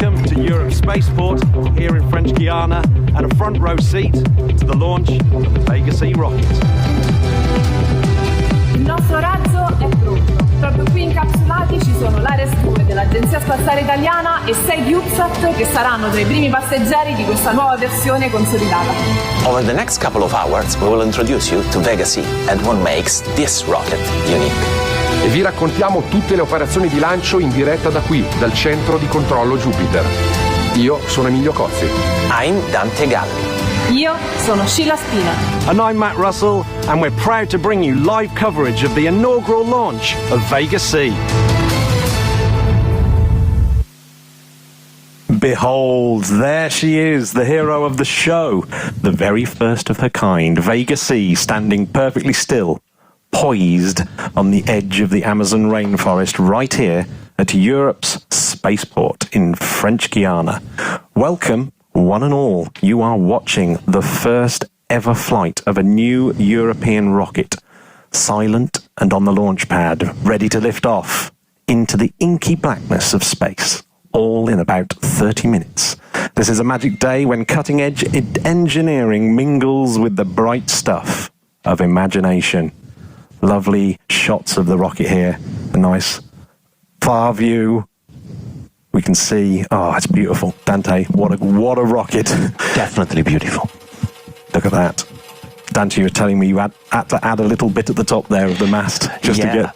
Welcome to Europe's spaceport here in French Guiana and a front row seat to the launch of the Vega C rocket. Il nostro razzo è pronto. Proprio qui incapsulati ci sono LARES-2 dell'Agenzia Spaziale Italiana e 6 CubeSat che saranno tra i primi passeggeri di questa nuova versione consolidata. Over the next couple of hours, we will introduce you to Vega C and what makes this rocket unique. E vi raccontiamo tutte le operazioni di lancio in diretta da qui, dal centro di controllo Jupiter. Io sono Emilio Cozzi. I'm Dante Galli. Io sono Sheila Spina. And I'm Matt Russell, and we're proud to bring you live coverage of the inaugural launch of Vega C. Behold, there she is, the hero of the show, the very first of her kind, Vega C, standing perfectly still, poised on the edge of the Amazon rainforest right here at Europe's spaceport in French Guiana. Welcome, one and all. You are watching the first ever flight of a new European rocket, silent and on the launch pad, ready to lift off into the inky blackness of space, all in about 30 minutes. This is a magic day when cutting-edge engineering mingles with the bright stuff of imagination. Lovely shots of the rocket here, a nice far view. We can see, oh, it's beautiful. Dante, what a rocket. Definitely beautiful. Look at that. Dante, you were telling me you had to add a little bit at the top there of the mast just to get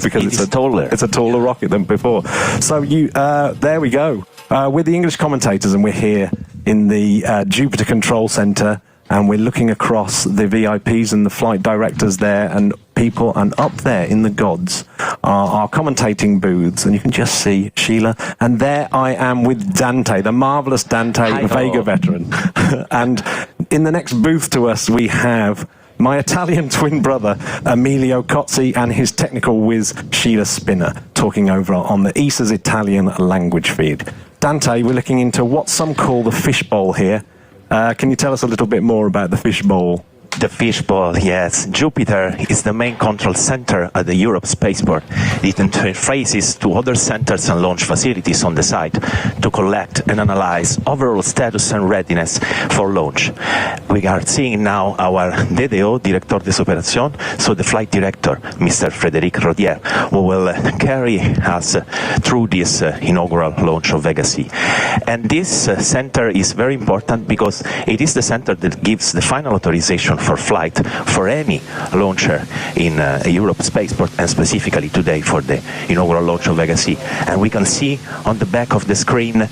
because it's taller. It's a taller rocket than before. So you there we go. We're the English commentators, and we're here in the Jupiter Control Center, and we're looking across the VIPs and the flight directors there and people, and up there in the gods are our commentating booths, and you can just see Sheila, and there I am with Dante, the marvelous Dante, Hi, Vega veteran. And in the next booth to us we have my Italian twin brother Emilio Cozzi and his technical whiz Sheila Spinner, talking over on the ESA's Italian language feed. Dante, we're looking into what some call the fishbowl here. Can you tell us a little bit more about the fishbowl? The fishbowl, yes. Jupiter is the main control center at the Europe spaceport. It interfaces to other centers and launch facilities on the site to collect and analyze overall status and readiness for launch. We are seeing now our DDO, Director des Opérations, so the flight director, Mr. Frédéric Rodier, who will carry us through this inaugural launch of Vega C. And this center is very important because it is the center that gives the final authorization for flight for any launcher in a Europe spaceport, and specifically today for the inaugural launch of Vega C. And we can see on the back of the screen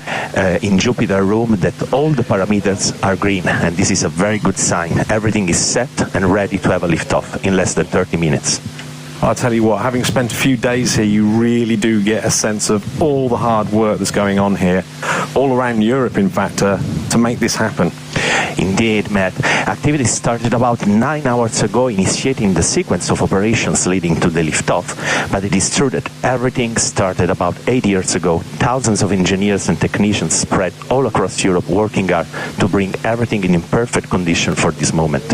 in Jupiter room that all the parameters are green, and this is a very good sign. Everything is set and ready to have a liftoff in less than 30 minutes. I'll tell you what, having spent a few days here, you really do get a sense of all the hard work that's going on here, all around Europe, in fact, to make this happen. Indeed, Matt. Activity started about 9 hours ago, initiating the sequence of operations leading to the liftoff. But it is true that everything started about 8 years ago. Thousands of engineers and technicians spread all across Europe working hard to bring everything in perfect condition for this moment.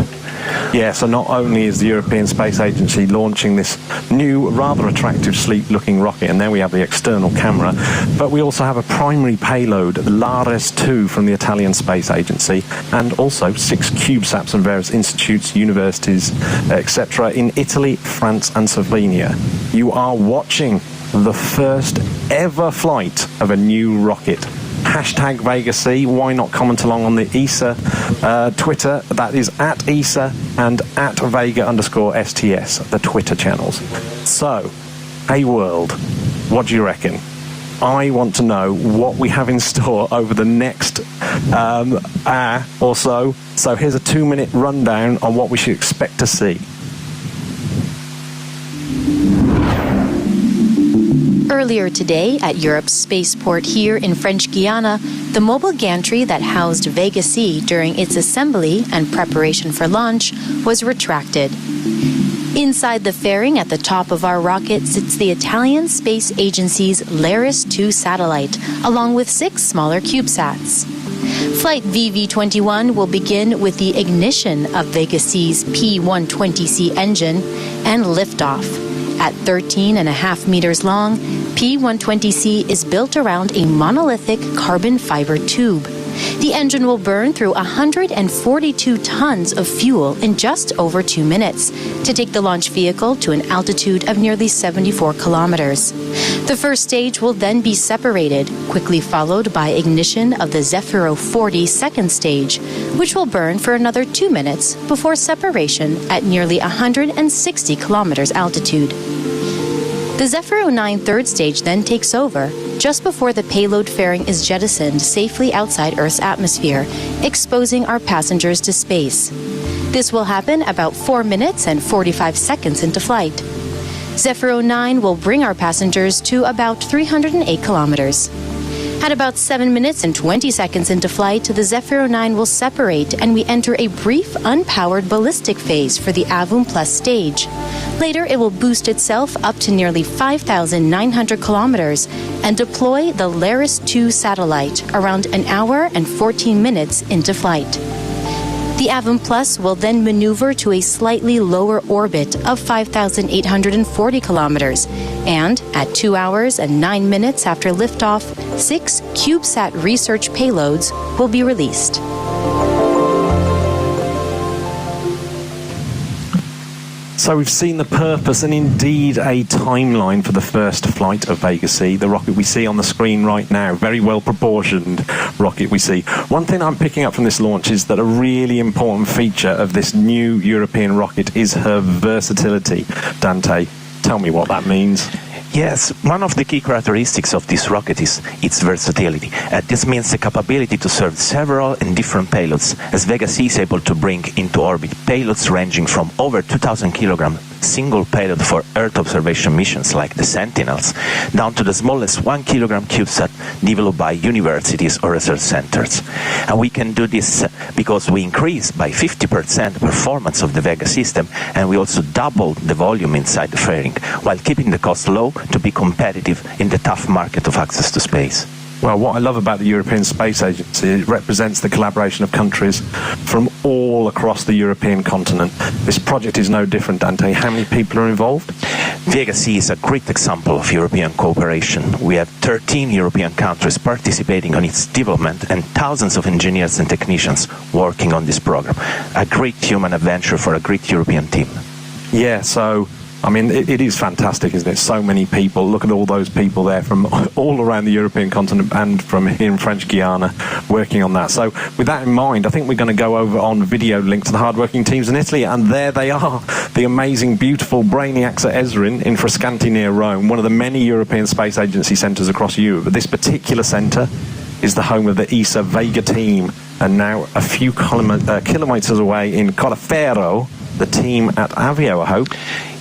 Yeah, so not only is the European Space Agency launching this new, rather attractive, sleek-looking rocket, and there we have the external camera, but we also have a primary payload, LARES-2 from the Italian Space Agency, and also 6 CubeSats from various institutes, universities, etc. in Italy, France and Slovenia. You are watching the first ever flight of a new rocket. Hashtag Vega C, why not comment along on the ESA Twitter, that is at ESA and at Vega_STS, the Twitter channels. So, hey world, what do you reckon? I want to know what we have in store over the next hour or so. So here's a 2-minute rundown on what we should expect to see. Earlier today, at Europe's spaceport here in French Guiana, the mobile gantry that housed Vega C during its assembly and preparation for launch was retracted. Inside the fairing at the top of our rocket sits the Italian Space Agency's LARES-2 satellite, along with 6 smaller CubeSats. Flight VV21 will begin with the ignition of Vega C's P120C engine and liftoff. At 13.5 meters long, P-120C is built around a monolithic carbon fiber tube. The engine will burn through 142 tons of fuel in just over 2 minutes to take the launch vehicle to an altitude of nearly 74 kilometers. The first stage will then be separated, quickly followed by ignition of the Zefiro 40 second stage, which will burn for another 2 minutes before separation at nearly 160 kilometers altitude. The Zefiro 9 third stage then takes over, just before the payload fairing is jettisoned safely outside Earth's atmosphere, exposing our passengers to space. This will happen about 4 minutes and 45 seconds into flight. Zefiro 9 will bring our passengers to about 308 kilometers. At about 7 minutes and 20 seconds into flight, the Zefiro 9 will separate and we enter a brief unpowered ballistic phase for the Avum Plus stage. Later, it will boost itself up to nearly 5,900 kilometers and deploy the LARES-2 satellite around an hour and 14 minutes into flight. The Avum Plus will then maneuver to a slightly lower orbit of 5,840 kilometers, and at 2 hours and 9 minutes after liftoff, 6 CubeSat research payloads will be released. So we've seen the purpose and indeed a timeline for the first flight of Vega C, the rocket we see on the screen right now, very well proportioned rocket we see. One thing I'm picking up from this launch is that a really important feature of this new European rocket is her versatility. Dante, tell me what that means. Yes, one of the key characteristics of this rocket is its versatility. This means the capability to serve several and different payloads, as Vega C is able to bring into orbit payloads ranging from over 2,000 kilograms single payload for Earth observation missions like the Sentinels, down to the smallest 1 kilogram CubeSat developed by universities or research centers. And we can do this because we increase by 50% the performance of the Vega system, and we also double the volume inside the fairing, while keeping the cost low to be competitive in the tough market of access to space. Well, what I love about the European Space Agency, it represents the collaboration of countries from all across the European continent. This project is no different, Dante. How many people are involved? Vega C is a great example of European cooperation. We have 13 European countries participating on its development and thousands of engineers and technicians working on this program. A great human adventure for a great European team. Yeah, so I mean, it is fantastic, isn't it? So many people. Look at all those people there from all around the European continent and from here in French Guiana working on that. So with that in mind, I think we're going to go over on video link to the hardworking teams in Italy, and there they are, the amazing, beautiful brainiacs at Esrin in Frascanti near Rome, one of the many European Space Agency centres across Europe. But this particular centre is the home of the ESA Vega team, and now a few kilometres away in Colleferro, the team at Avio, I hope.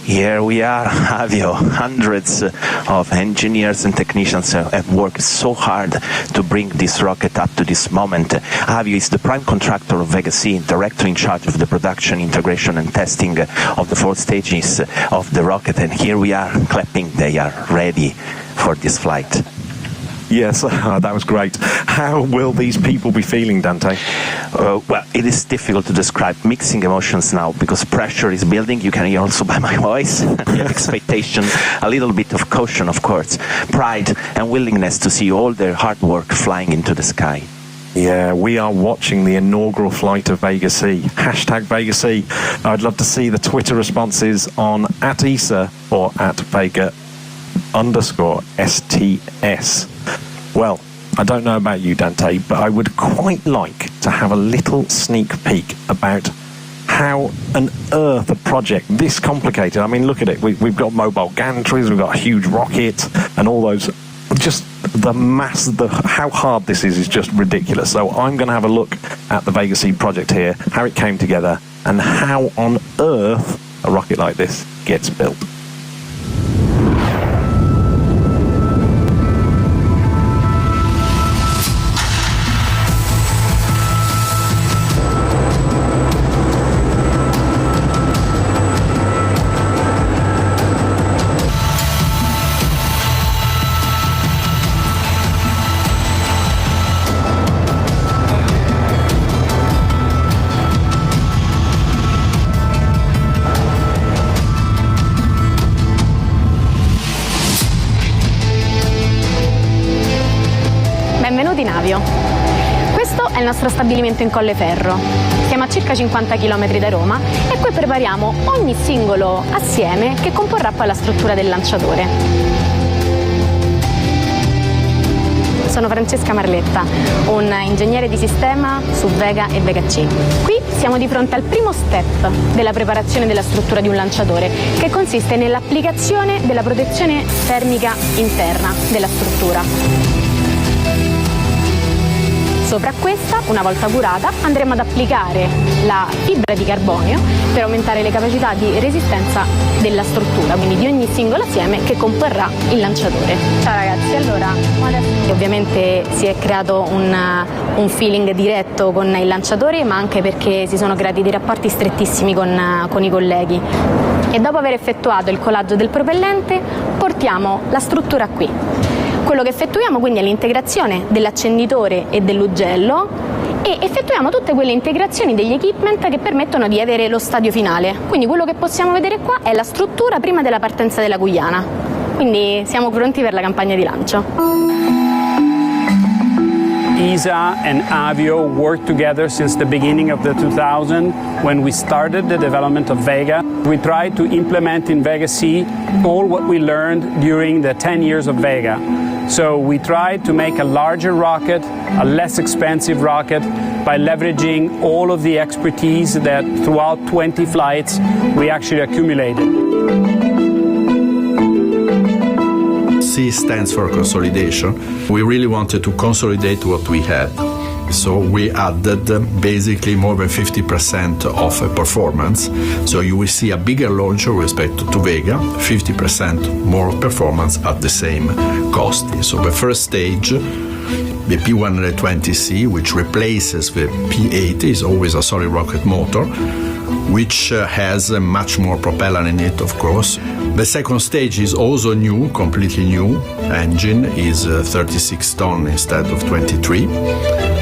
Here we are, Avio. Hundreds of engineers and technicians have worked so hard to bring this rocket up to this moment. Avio is the prime contractor of Vega C, directly in charge of the production, integration and testing of the 4 stages of the rocket. And here we are clapping. They are ready for this flight. Yes, that was great. How will these people be feeling, Dante? Well, it is difficult to describe. Mixing emotions now, because pressure is building. You can hear also by my voice. Expectation, a little bit of caution, of course. Pride and willingness to see all their hard work flying into the sky. Yeah, we are watching the inaugural flight of Vega C. Hashtag Vega C. I'd love to see the Twitter responses on @ESA or @Vega_STS. Well, I don't know about you, Dante, but I would quite like to have a little sneak peek about how on earth a project this complicated. I mean, look at it. We've got mobile gantries, we've got a huge rocket, and all those. Just the mass, how hard this is just ridiculous. So I'm going to have a look at the Vega C project here, how it came together, and how on earth a rocket like this gets built. Avio. Questo è il nostro stabilimento in Colleferro. Siamo a circa 50 km da Roma e qui prepariamo ogni singolo assieme che comporrà poi la struttura del lanciatore. Sono Francesca Marletta, un ingegnere di sistema su Vega e Vega C. Qui siamo di fronte al primo step della preparazione della struttura di un lanciatore, che consiste nell'applicazione della protezione termica interna della struttura. Sopra questa, una volta curata, andremo ad applicare la fibra di carbonio per aumentare le capacità di resistenza della struttura, quindi di ogni singolo assieme che comporrà il lanciatore. Ciao ragazzi, allora ovviamente si è creato un feeling diretto con il lanciatore, ma anche perché si sono creati dei rapporti strettissimi con i colleghi. E dopo aver effettuato il collaggio del propellente, portiamo la struttura qui. Quello che effettuiamo quindi è l'integrazione dell'accenditore e dell'ugello e effettuiamo tutte quelle integrazioni degli equipment che permettono di avere lo stadio finale. Quindi quello che possiamo vedere qua è la struttura prima della partenza della Guiana. Quindi siamo pronti per la campagna di lancio. ESA and Avio worked together since the beginning of the 2000 when we started the development of Vega. We tried to implement in Vega C all what we learned during the 10 years of Vega. So we tried to make a larger rocket, a less expensive rocket, by leveraging all of the expertise that throughout 20 flights we actually accumulated. C stands for consolidation. We really wanted to consolidate what we had. So we added basically more than 50% of performance. So you will see a bigger launcher with respect to Vega, 50% more performance at the same cost. So the first stage, the P120C, which replaces the P80, is always a solid rocket motor, which has much more propellant in it, of course. The second stage is also new, completely new. Engine is 36 tons instead of 23.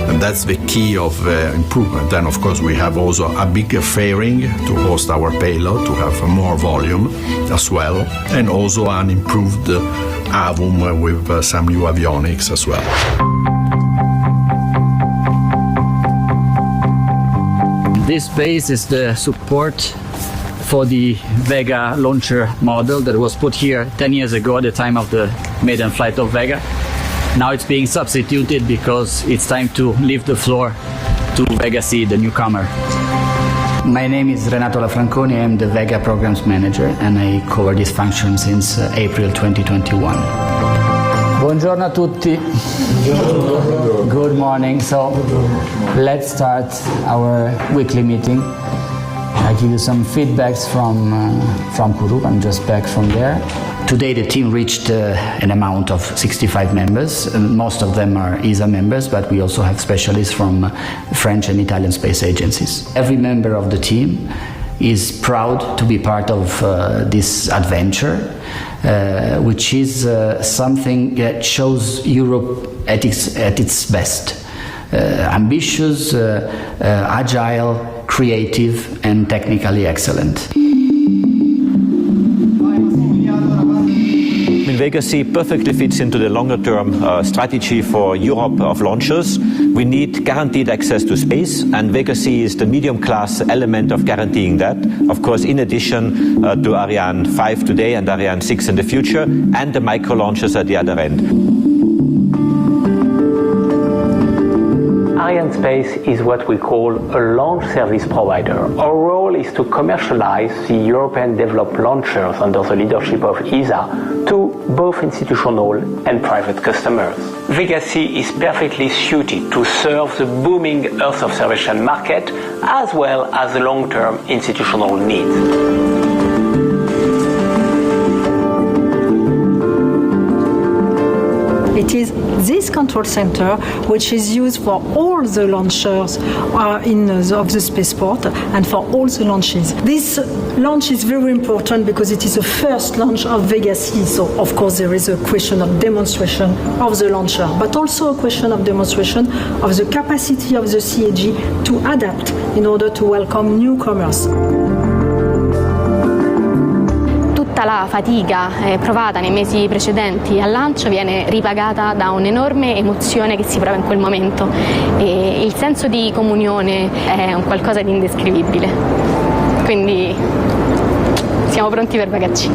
And that's the key of improvement. Then, of course, we have also a bigger fairing to host our payload, to have more volume as well, and also an improved AVUM with some new avionics as well. This base is the support for the Vega launcher model that was put here 10 years ago at the time of the maiden flight of Vega. Now it's being substituted because it's time to leave the floor to Vega C, the newcomer. My name is Renato Lafranconi. I'm the Vega Programs Manager and I cover this function since April 2021. Buongiorno a tutti. Good morning. So let's start our weekly meeting. I'll give you some feedbacks from Kourou. I'm just back from there. Today the team reached an amount of 65 members. Most of them are ESA members, but we also have specialists from French and Italian space agencies. Every member of the team is proud to be part of this adventure, which is something that shows Europe at its best. Ambitious, agile, creative and technically excellent. Vega C perfectly fits into the longer-term strategy for Europe of launchers. We need guaranteed access to space, and Vega C is the medium-class element of guaranteeing that. Of course, in addition to Ariane 5 today and Ariane 6 in the future, and the micro-launchers at the other end. Arianespace is what we call a launch service provider. Our role is to commercialize the European developed launchers under the leadership of ESA to both institutional and private customers. Vega C is perfectly suited to serve the booming Earth observation market as well as the long-term institutional needs. It is this control center which is used for all the launchers of the spaceport and for all the launches. This launch is very important because it is the first launch of Vega C, so of course there is a question of demonstration of the launcher, but also a question of demonstration of the capacity of the CAG to adapt in order to welcome newcomers. tutta la fatica provata nei mesi precedenti al lancio viene ripagata da un'enorme emozione che si prova in quel momento e il senso di comunione è un qualcosa di indescrivibile. Quindi siamo pronti per Vega C.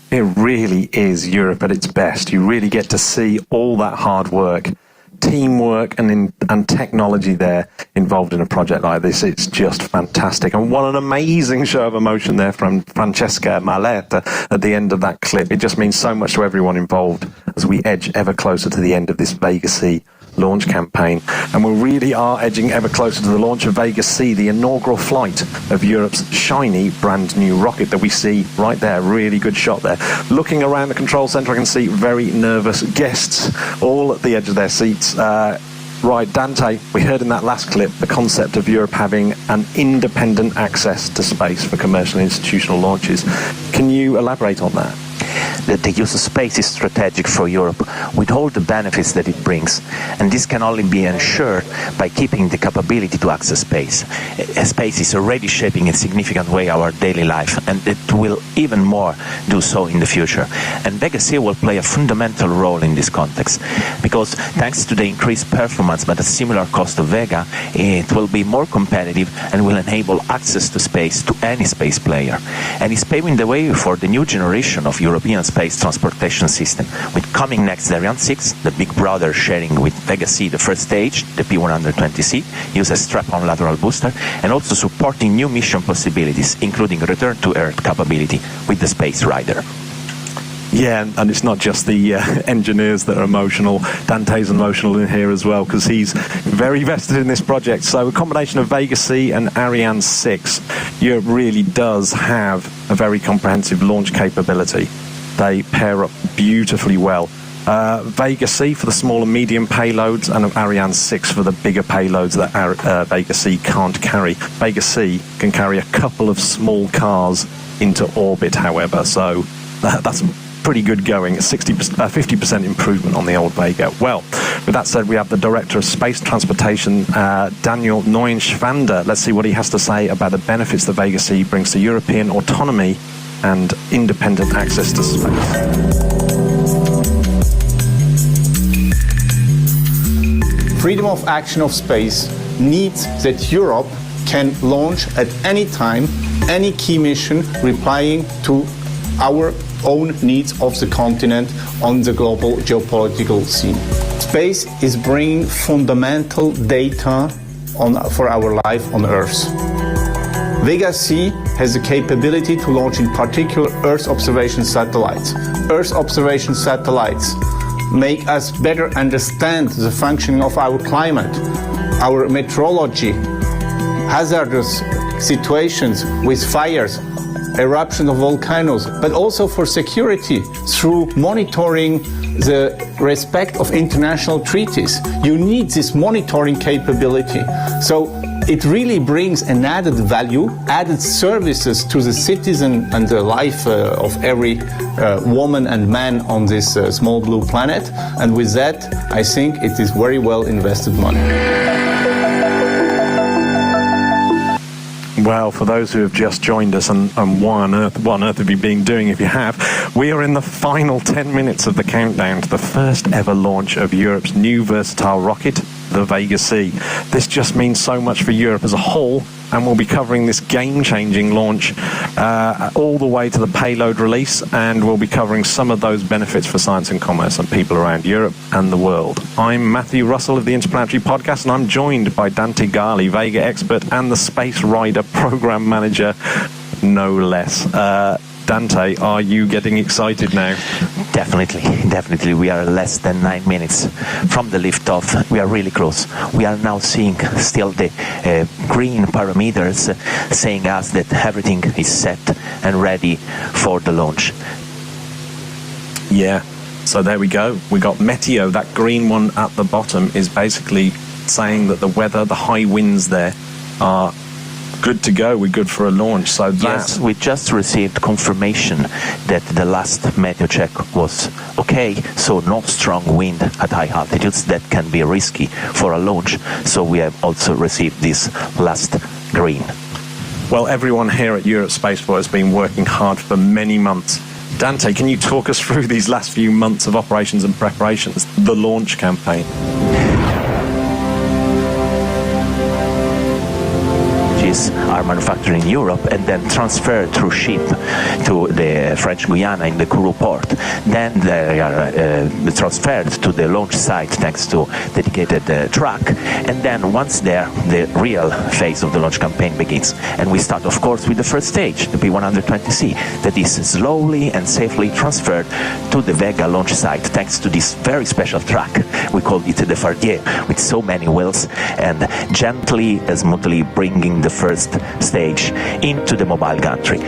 It really is Europe at its best. You really get to see all that hard work, teamwork and technology there involved in a project like this. It's just fantastic. And what an amazing show of emotion there from Francesca Maletta at the end of that clip. It just means so much to everyone involved as we edge ever closer to the end of this Vega C launch campaign. And we really are edging ever closer to the launch of Vega C, the inaugural flight of Europe's shiny brand new rocket that we see right there. Really good shot there. Looking around the control center, I can see very nervous guests all at the edge of their seats. Right, Dante, we heard in that last clip the concept of Europe having an independent access to space for commercial and institutional launches. Can you elaborate on that? The use of space is strategic for Europe with all the benefits that it brings, and this can only be ensured by keeping the capability to access space. Space is already shaping in a significant way our daily life, and it will even more do so in the future. And Vega C will play a fundamental role in this context, because thanks to the increased performance but a similar cost of Vega, it will be more competitive and will enable access to space to any space player. And it's paving the way for the new generation of European space transportation system, with coming next the Ariane 6, the big brother sharing with Vega C the first stage, the P120C, use a strap-on lateral booster, and also supporting new mission possibilities, including return to Earth capability with the Space Rider. Yeah, and it's not just the engineers that are emotional. Dante's emotional in here as well, because he's very vested in this project. So a combination of Vega C and Ariane 6, Europe really does have a very comprehensive launch capability. They pair up beautifully well. Vega C for the small and medium payloads, and Ariane 6 for the bigger payloads that Vega C can't carry. Vega C can carry a couple of small cars into orbit, however, so that's pretty good going. 50% improvement on the old Vega. Well, with that said, we have the Director of Space Transportation, Daniel Neuenschwander. Let's see what he has to say about the benefits that Vega C brings to European autonomy and independent access to space. Freedom of action of space needs that Europe can launch at any time any key mission replying to our own needs of the continent on the global geopolitical scene. Space is bringing fundamental data for our life on Earth. Vega C has the capability to launch in particular Earth observation satellites. Earth observation satellites make us better understand the functioning of our climate, our meteorology, hazardous situations with fires, eruption of volcanoes, but also for security through monitoring the respect of international treaties. You need this monitoring capability. So it really brings an added value, added services to the citizen and the life of every woman and man on this small blue planet. And with that, I think it is very well invested money. Well, for those who have just joined us, and what on earth have you been doing if you have, we are in the final 10 minutes of the countdown to the first ever launch of Europe's new versatile rocket, the Vega C. This just means so much for Europe as a whole, and we'll be covering this game-changing launch all the way to the payload release, and we'll be covering some of those benefits for science and commerce and people around Europe and the world. I'm Matthew Russell of the Interplanetary Podcast, and I'm joined by Dante Gali, Vega expert and the Space Rider program manager, no less. Dante, are you getting excited now? Definitely. We are less than 9 minutes from the liftoff. We are really close. We are now seeing still the green parameters saying us that everything is set and ready for the launch. Yeah, so there we go. We got Meteo, that green one at the bottom is basically saying that the weather, the high winds there are good to go. We're good for a launch. So yes, we just received confirmation that the last meteo check was okay, so no strong wind at high altitudes. That can be risky for a launch, so we have also received this last green. Well, everyone here at Europe Spaceport has been working hard for many months. Dante, can you talk us through these last few months of operations and preparations, the launch campaign? Are manufactured in Europe and then transferred through ship to the French Guiana in the Kourou port. Then they are transferred to the launch site thanks to dedicated truck, and then once there, the real phase of the launch campaign begins. And we start, of course, with the first stage, the P120C, that is slowly and safely transferred to the Vega launch site thanks to this very special truck. We call it the Fardier, with so many wheels, and gently and smoothly bringing the first stage into the mobile gantry.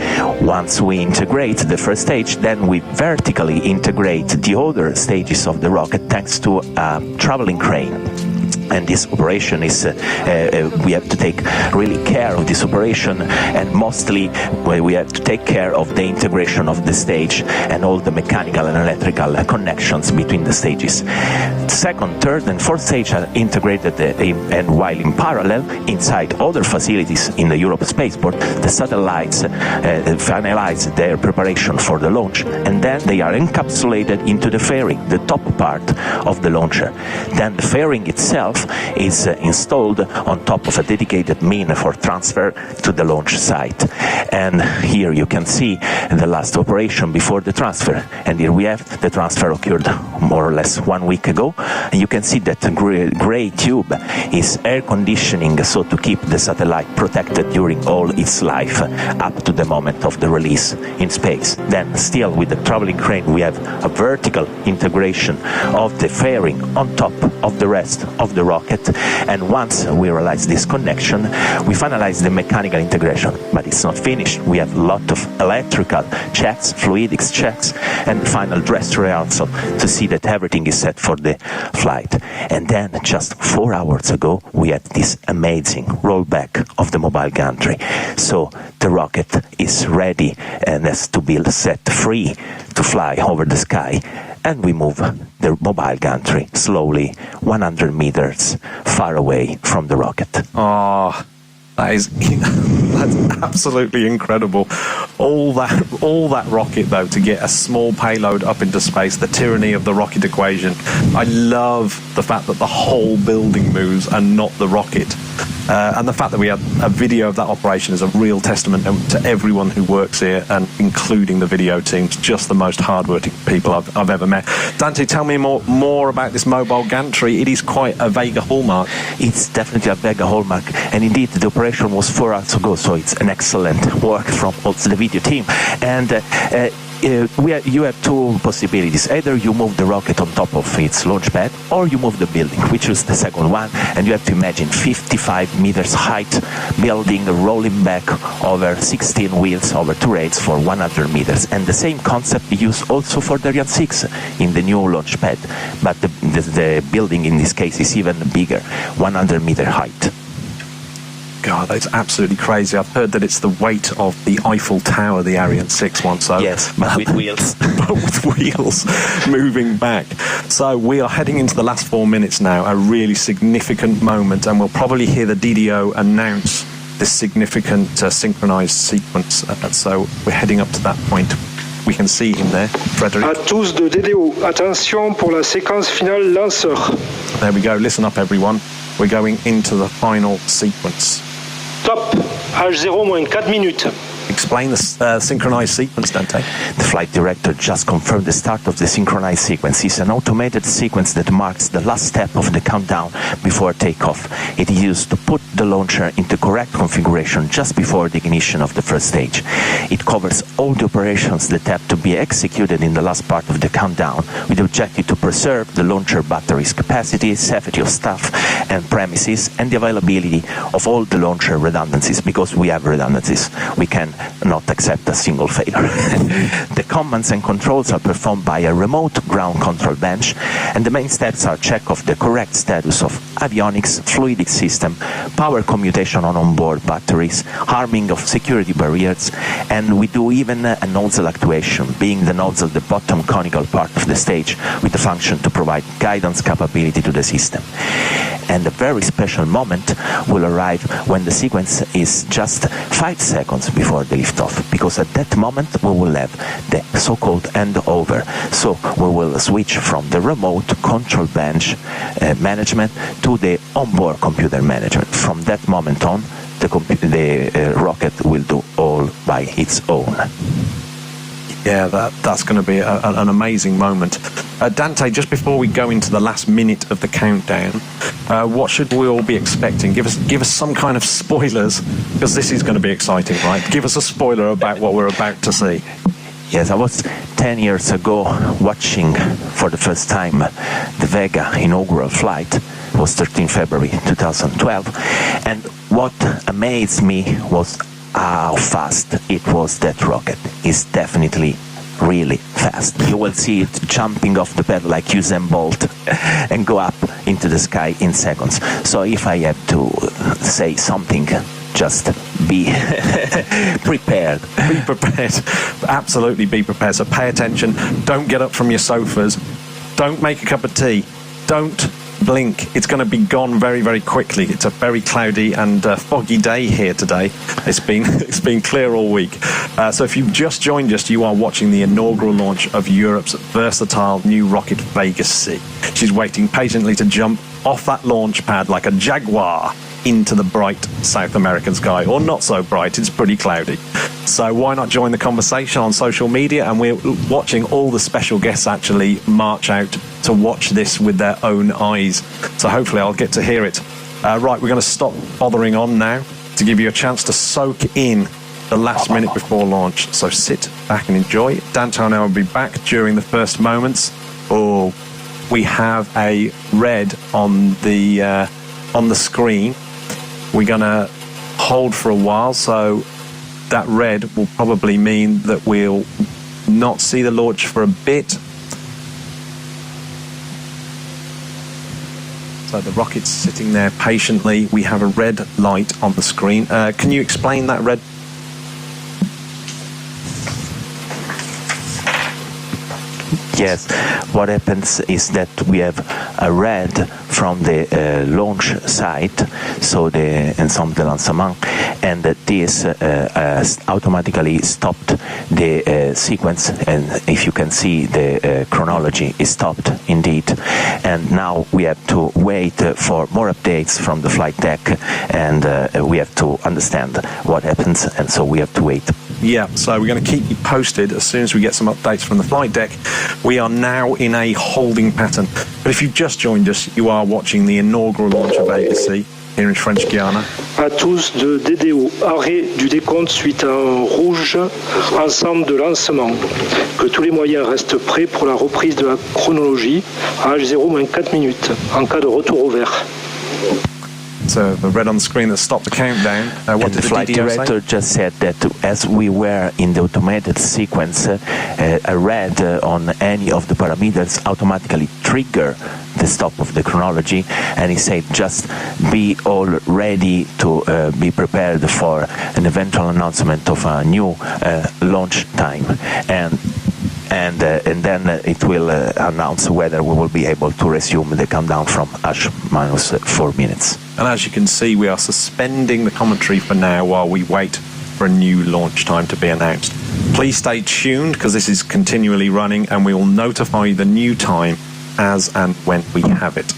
Once we integrate the first stage, then we vertically integrate the other stages of the rocket thanks to a traveling crane. And this operation is, we have to take really care of this operation, and mostly we have to take care of the integration of the stage and all the mechanical and electrical connections between the stages. Second, third and fourth stage are integrated, and while in parallel, inside other facilities in the Europe Spaceport, the satellites finalize their preparation for the launch, and then they are encapsulated into the fairing, the top part of the launcher. Then the fairing itself is installed on top of a dedicated min for transfer to the launch site. And here you can see the last operation before the transfer. And here we have the transfer occurred more or less 1 week ago. And you can see that the gray tube is air conditioning, so to keep the satellite protected during all its life up to the moment of the release in space. Then still with the traveling crane we have a vertical integration of the fairing on top of the rest of the rocket, and once we realize this connection, we finalize the mechanical integration. But it's not finished. We have a lot of electrical checks, fluidics checks, and final dress rehearsal to see that everything is set for the flight. And then just 4 hours ago, we had this amazing rollback of the mobile gantry. So the rocket is ready and has to be set free to fly over the sky. And we move the mobile gantry slowly 100 meters far away from the rocket. Oh, that's absolutely incredible. All that rocket, though, to get a small payload up into space, the tyranny of the rocket equation. I love the fact that the whole building moves and not the rocket. And the fact that we had a video of that operation is a real testament to everyone who works here, and including the video teams, just the most hardworking people I've ever met. Dante, tell me more about this mobile gantry. It is quite a Vega hallmark. It's definitely a Vega hallmark, and indeed the operation was 4 hours ago, so it's an excellent work from also the video team. And you have two possibilities. Either you move the rocket on top of its launch pad, or you move the building. We choose the second one, and you have to imagine 55 meters height building rolling back over 16 wheels over 2 rails for 100 meters. And the same concept used also for the Ariane 6 in the new launch pad, but the building in this case is even bigger, 100-meter height. God, that's absolutely crazy. I've heard that it's the weight of the Eiffel Tower, the Ariane 6 one. So yes, but with wheels. But with wheels moving back. So we are heading into the last 4 minutes now, a really significant moment, and we'll probably hear the DDO announce this significant synchronized sequence. So we're heading up to that point. We can see him there, Frederick. À tous de DDO, attention pour la séquence finale lanceur. There we go, listen up everyone. We're going into the final sequence. Top, H0 moins 4 minutes. Explain the synchronized sequence, Dante. The flight director just confirmed the start of the synchronized sequence. It's an automated sequence that marks the last step of the countdown before takeoff. It is used to put the launcher into correct configuration just before the ignition of the first stage. It covers all the operations that have to be executed in the last part of the countdown, with the objective to preserve the launcher battery's capacity, safety of staff and premises, and the availability of all the launcher redundancies, because we have redundancies. We can can not accept a single failure. The commands and controls are performed by a remote ground control bench, and the main steps are check of the correct status of avionics, fluidic system, power commutation on onboard batteries, arming of security barriers, and we do even a nozzle actuation, being the nozzle the bottom conical part of the stage with the function to provide guidance capability to the system. And a very special moment will arrive when the sequence is just 5 seconds before the liftoff, because at that moment we will have the so-called handover. So we will switch from the remote control bench management to the onboard computer management. From that moment on, the rocket will do all by its own. Yeah, that's going to be an amazing moment. Dante, just before we go into the last minute of the countdown, what should we all be expecting? Give us some kind of spoilers, because this is going to be exciting, right? Give us a spoiler about what we're about to see. Yes, I was 10 years ago watching for the first time the Vega inaugural flight. It was 13 February 2012, and what amazed me was how fast it was. That rocket is definitely really fast. You will see it jumping off the bed like Usain Bolt and go up into the sky in seconds. So if I have to say something, just be prepared. Be prepared. Absolutely be prepared. So pay attention. Don't get up from your sofas. Don't make a cup of tea. Don't blink. It's going to be gone very, very quickly. It's a very cloudy and foggy day here today. It's been clear all week. So if you've just joined us, you are watching the inaugural launch of Europe's versatile new rocket Vega C. She's waiting patiently to jump off that launch pad like a jaguar into the bright South American sky, or not so bright, it's pretty cloudy. So why not join the conversation on social media? And we're watching all the special guests actually march out to watch this with their own eyes. So hopefully I'll get to hear it. Right, we're going to stop bothering on now to give you a chance to soak in the last minute before launch. So sit back and enjoy. Dante and I will be back during the first moments. Oh, we have a red on the screen. We're going to hold for a while, so that red will probably mean that we'll not see the launch for a bit. So the rocket's sitting there patiently. We have a red light on the screen. Can you explain that red? Yes, what happens is that we have a red from the launch site, so the ensemble de lancement, and this automatically stopped the sequence, and if you can see the chronology is stopped indeed, and now we have to wait for more updates from the flight deck, and we have to understand what happens, and so we have to wait. Yeah, so we're going to keep you posted as soon as we get some updates from the flight deck. We are now in a holding pattern. But if you've just joined us, you are watching the inaugural launch of Vega C here in French Guiana. À tous de DDO, arrêt du décompte suite à un rouge, ensemble de lancement. Que tous les moyens restent prêts pour la reprise de la chronologie à H0-4 minutes, en cas de retour au vert. So the red on the screen that stopped the countdown. What did the flight director say? just said that as we were in the automated sequence, a red on any of the parameters automatically trigger the stop of the chronology, and he said just be all ready to be prepared for an eventual announcement of a new launch time, and then it will announce whether we will be able to resume the countdown from H-4 minutes. And as you can see, we are suspending the commentary for now while we wait for a new launch time to be announced. Please stay tuned, because this is continually running, and we will notify you the new time as and when we have it.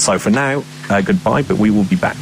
So for now, goodbye, but we will be back.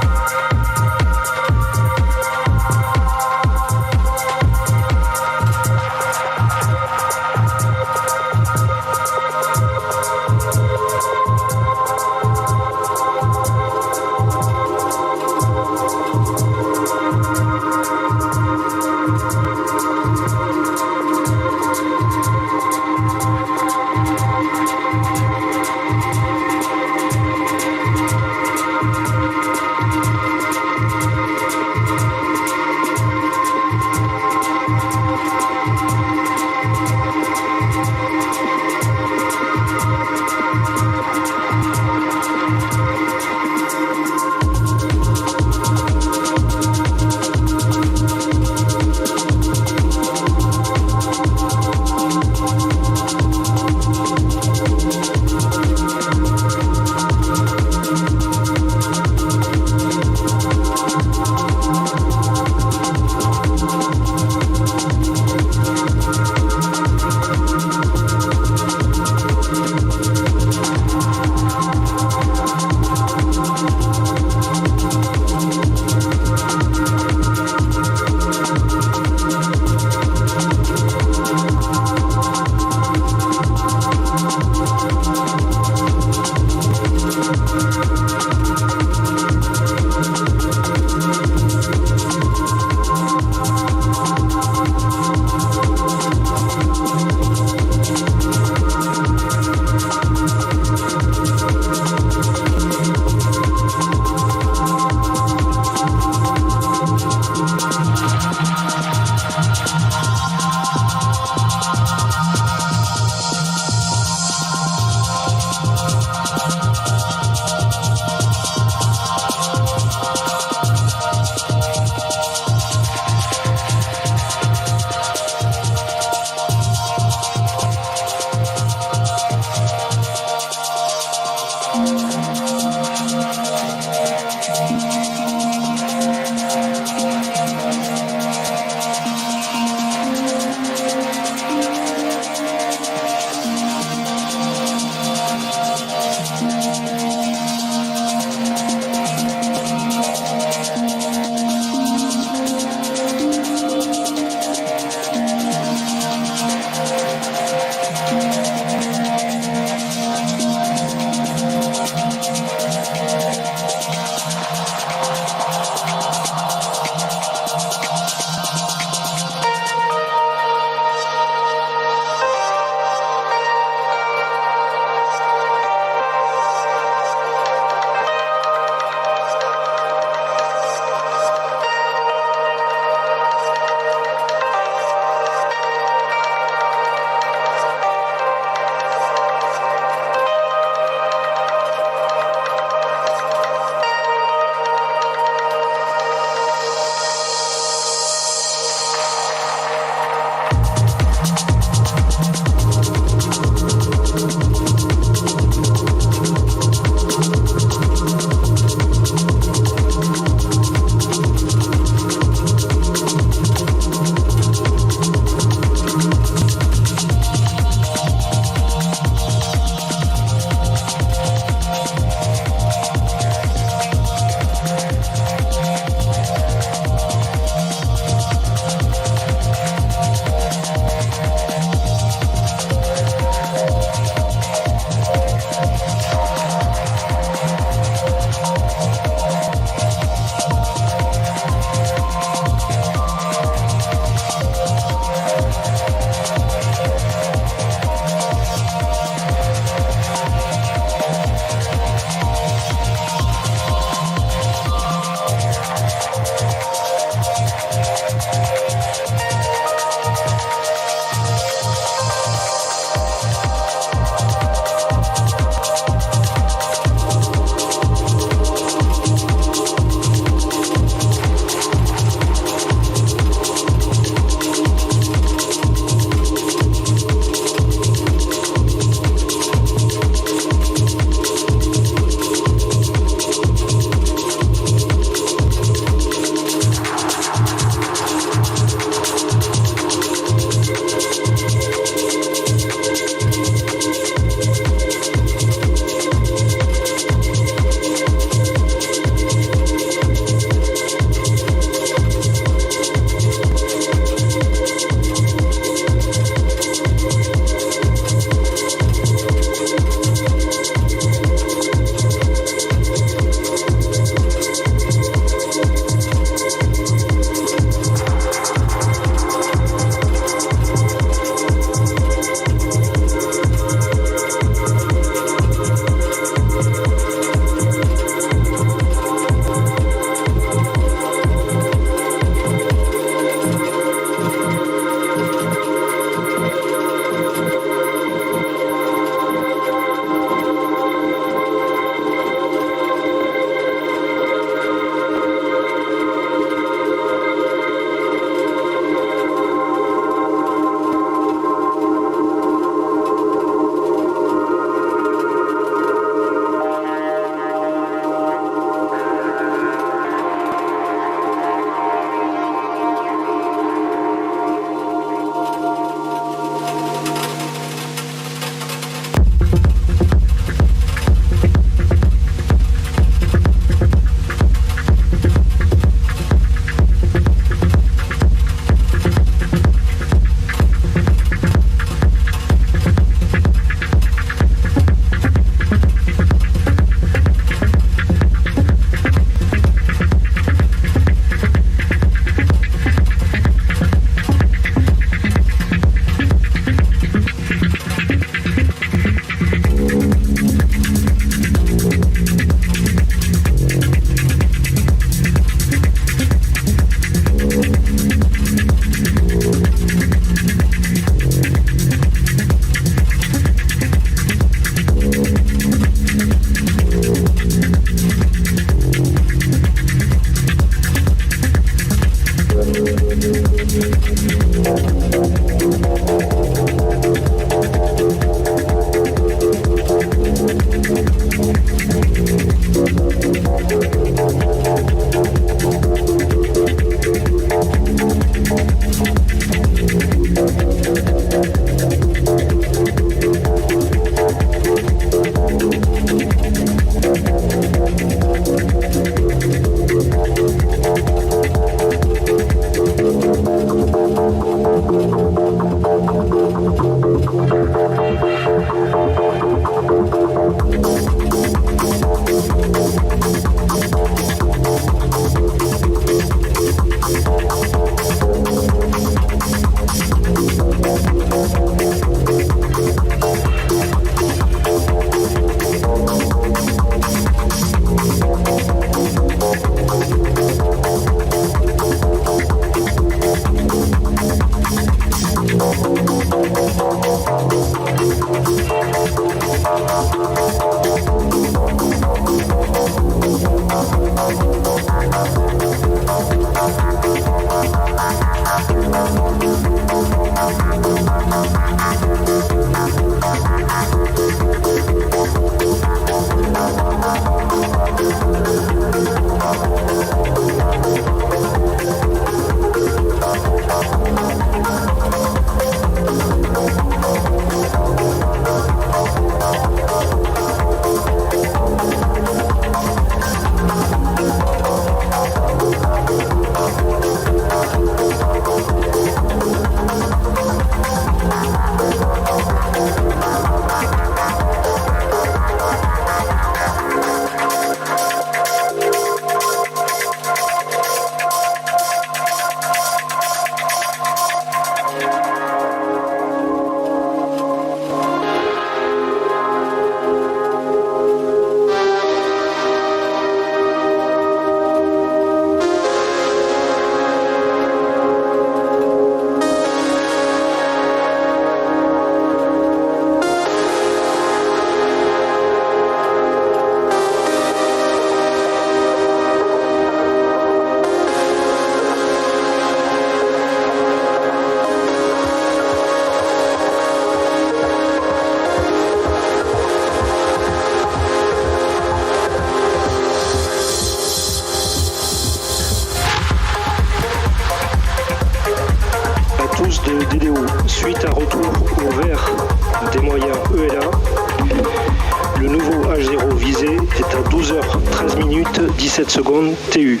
16 minutes 17 secondes TU.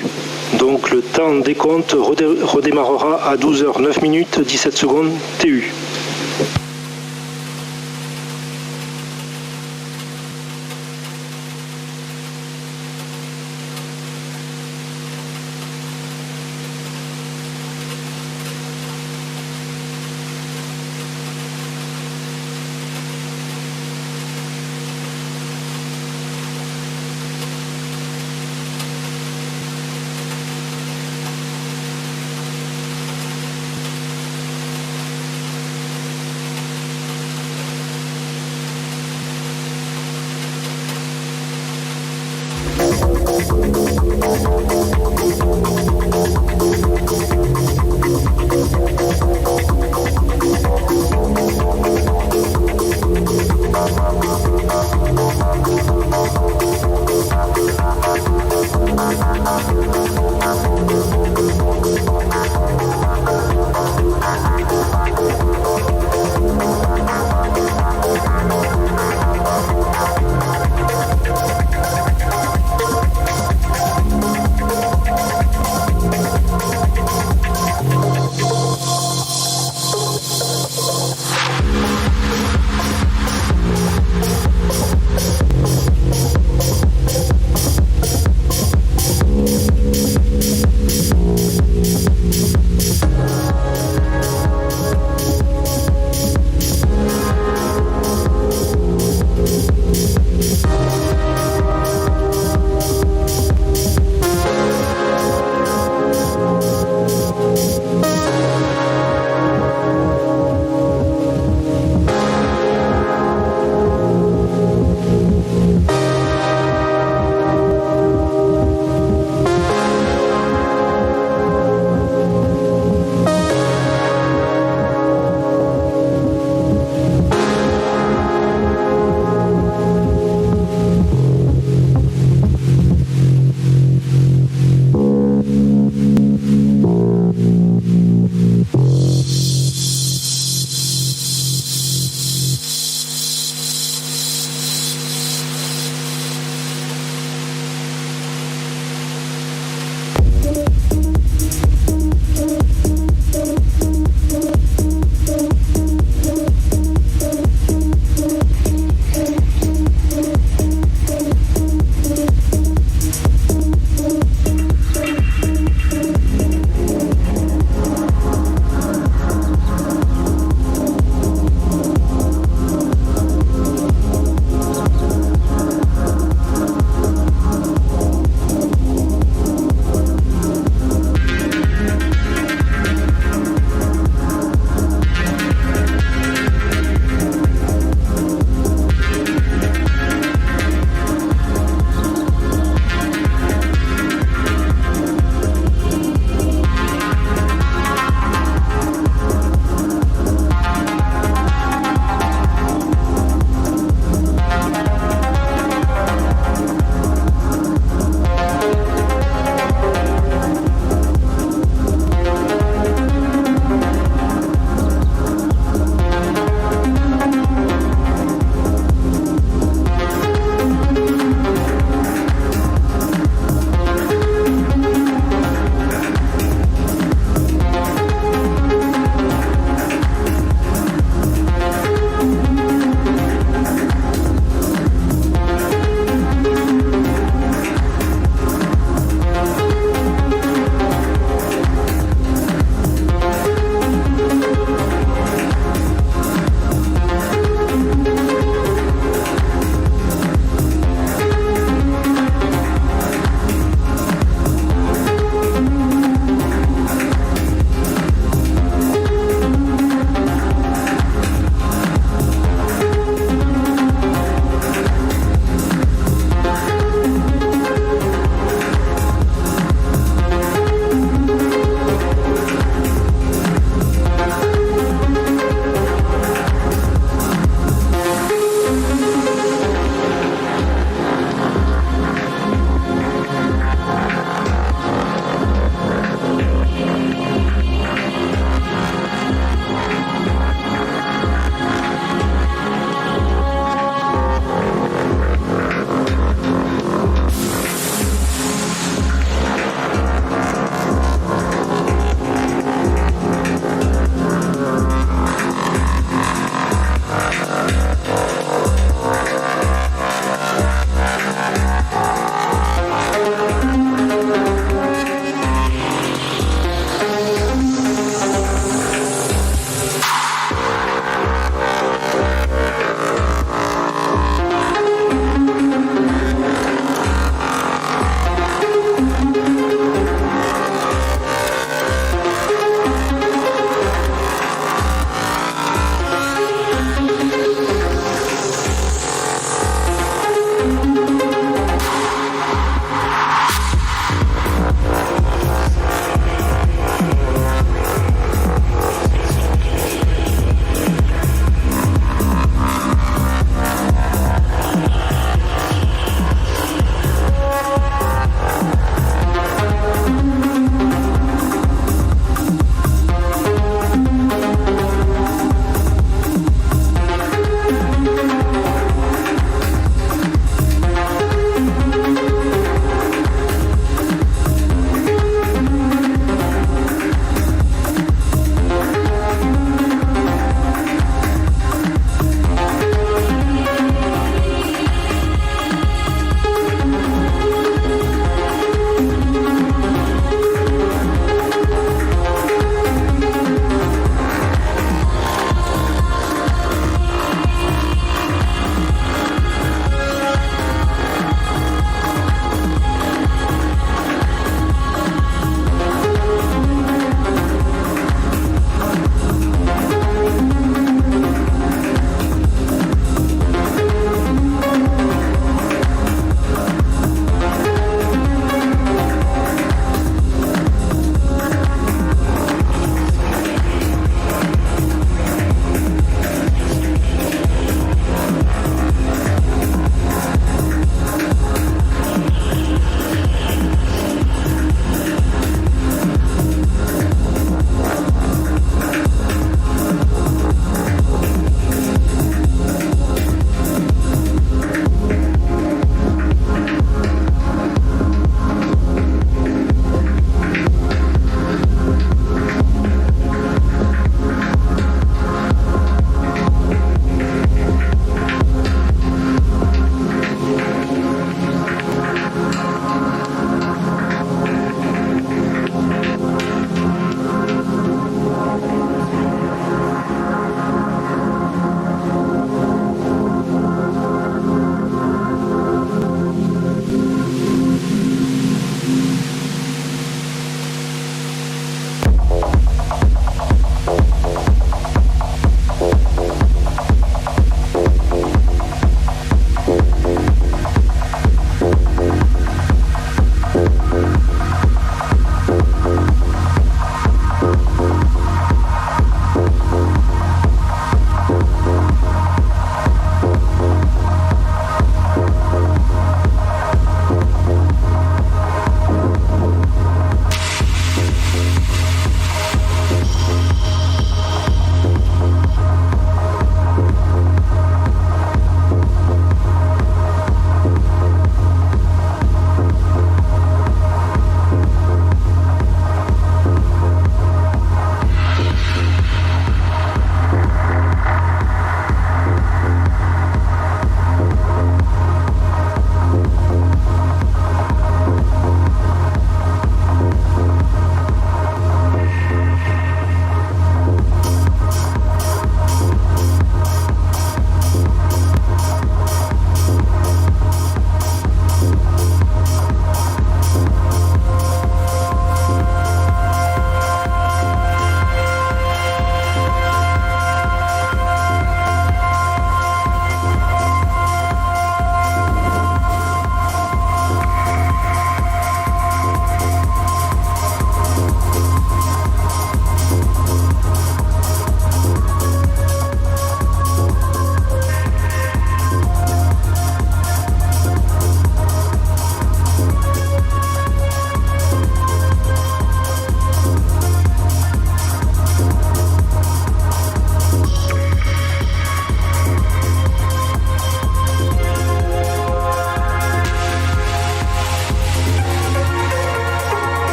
Donc le temps décompte redémarrera à 12h 9 minutes 17 secondes TU.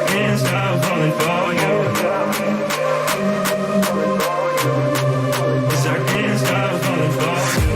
Can't stop falling for you. 'Cause I can't stop falling for you.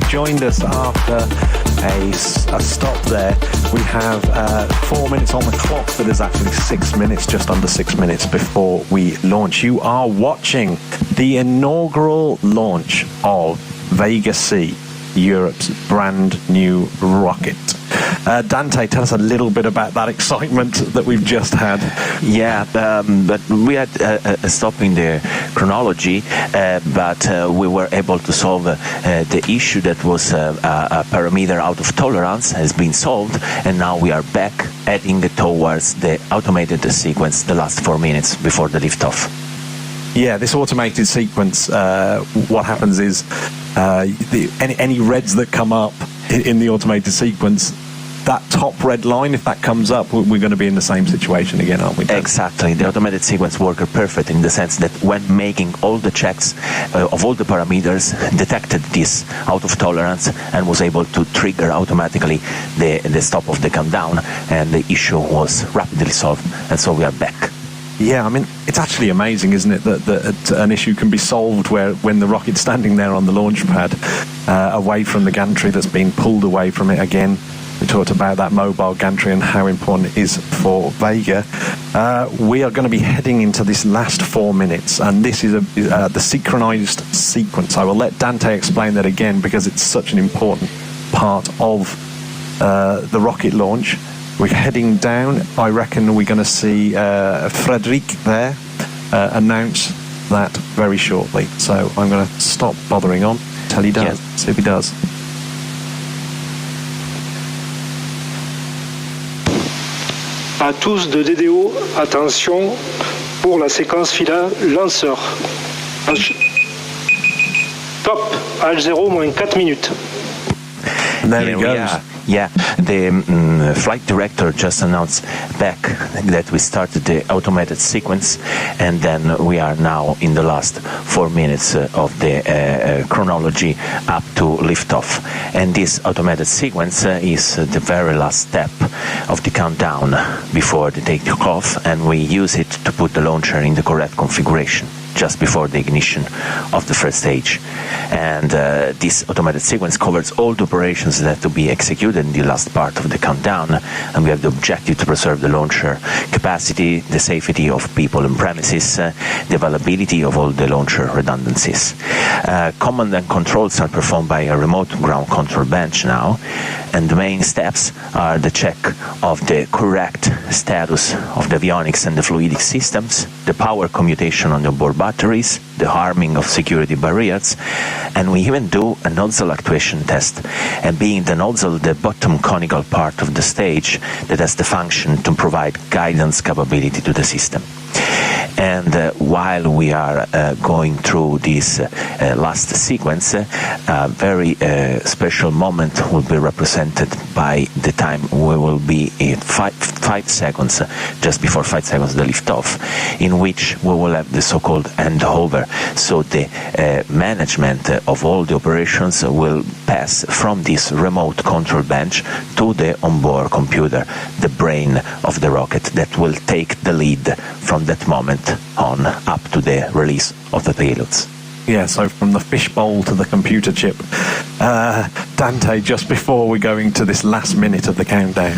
joined us after a stop there. We have 4 minutes on the clock, but there's actually 6 minutes, just under 6 minutes before we launch. You are watching the inaugural launch of Vega C, Europe's brand new rocket. Dante, tell us a little bit about that excitement that we've just had. Yeah, but we had a stop in the chronology, but we were able to solve the issue that was a parameter out of tolerance has been solved, and now we are back heading towards the automated sequence the last 4 minutes before the liftoff. Yeah, this automated sequence, what happens is any reds that come up in the automated sequence, that top red line, if that comes up, we're going to be in the same situation again, aren't we? Exactly. The automated sequence worked perfect in the sense that when making all the checks of all the parameters, detected this out of tolerance and was able to trigger automatically the stop of the countdown, and the issue was rapidly solved, and so we are back. Yeah, I mean, it's actually amazing, isn't it, that an issue can be solved when the rocket's standing there on the launch pad, away from the gantry that's been pulled away from it again. We talked about that mobile gantry and how important it is for Vega. We are going to be heading into this last 4 minutes, and this is the synchronized sequence. I will let Dante explain that again because it's such an important part of the rocket launch. We're heading down. I reckon we're going to see Frederic there announce that very shortly. So I'm going to stop bothering on till he does. Yeah. See if he does. À tous de DDO, attention pour la séquence fila lanceur. Top, H0 moins 4 minutes. And there he goes. Yeah, the flight director just announced back that we started the automated sequence, and then we are now in the last 4 minutes of the chronology up to liftoff. And this automated sequence is the very last step of the countdown before the takeoff, and we use it to put the launcher in the correct configuration just before the ignition of the first stage. And this automated sequence covers all the operations that have to be executed in the last part of the countdown, and we have the objective to preserve the launcher capacity, the safety of people and premises, the availability of all the launcher redundancies. Command and controls are performed by a remote ground control bench now, and the main steps are the check of the correct status of the avionics and the fluidic systems, the power commutation on the onboard batteries, the harming of security barriers, and we even do a nozzle actuation test, and being the nozzle the bottom conical part of the stage that has the function to provide guidance capability to the system. And while we are going through this last sequence, a very special moment will be represented by the time we will be in 5 seconds, just before 5 seconds of the liftoff, in which we will have the so-called handover. So the management of all the operations will pass from this remote control bench to the onboard computer, the brain of the rocket, that will take the lead from that moment on up to the release of the payloads. Yeah, so from the fishbowl to the computer chip. Dante, just before we're going to this last minute of the countdown,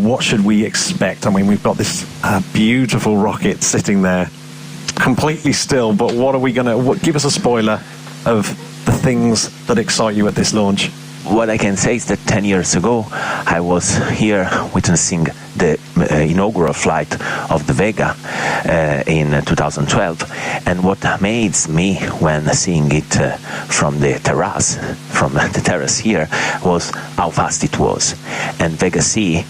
what should we expect? I mean, we've got this beautiful rocket sitting there, completely still, but what are we going to... Give us a spoiler of the things that excite you at this launch. What I can say is that 10 years ago, I was here witnessing the inaugural flight of the Vega in 2012, and what amazed me when seeing it from the terrace here, was how fast it was. And Vega C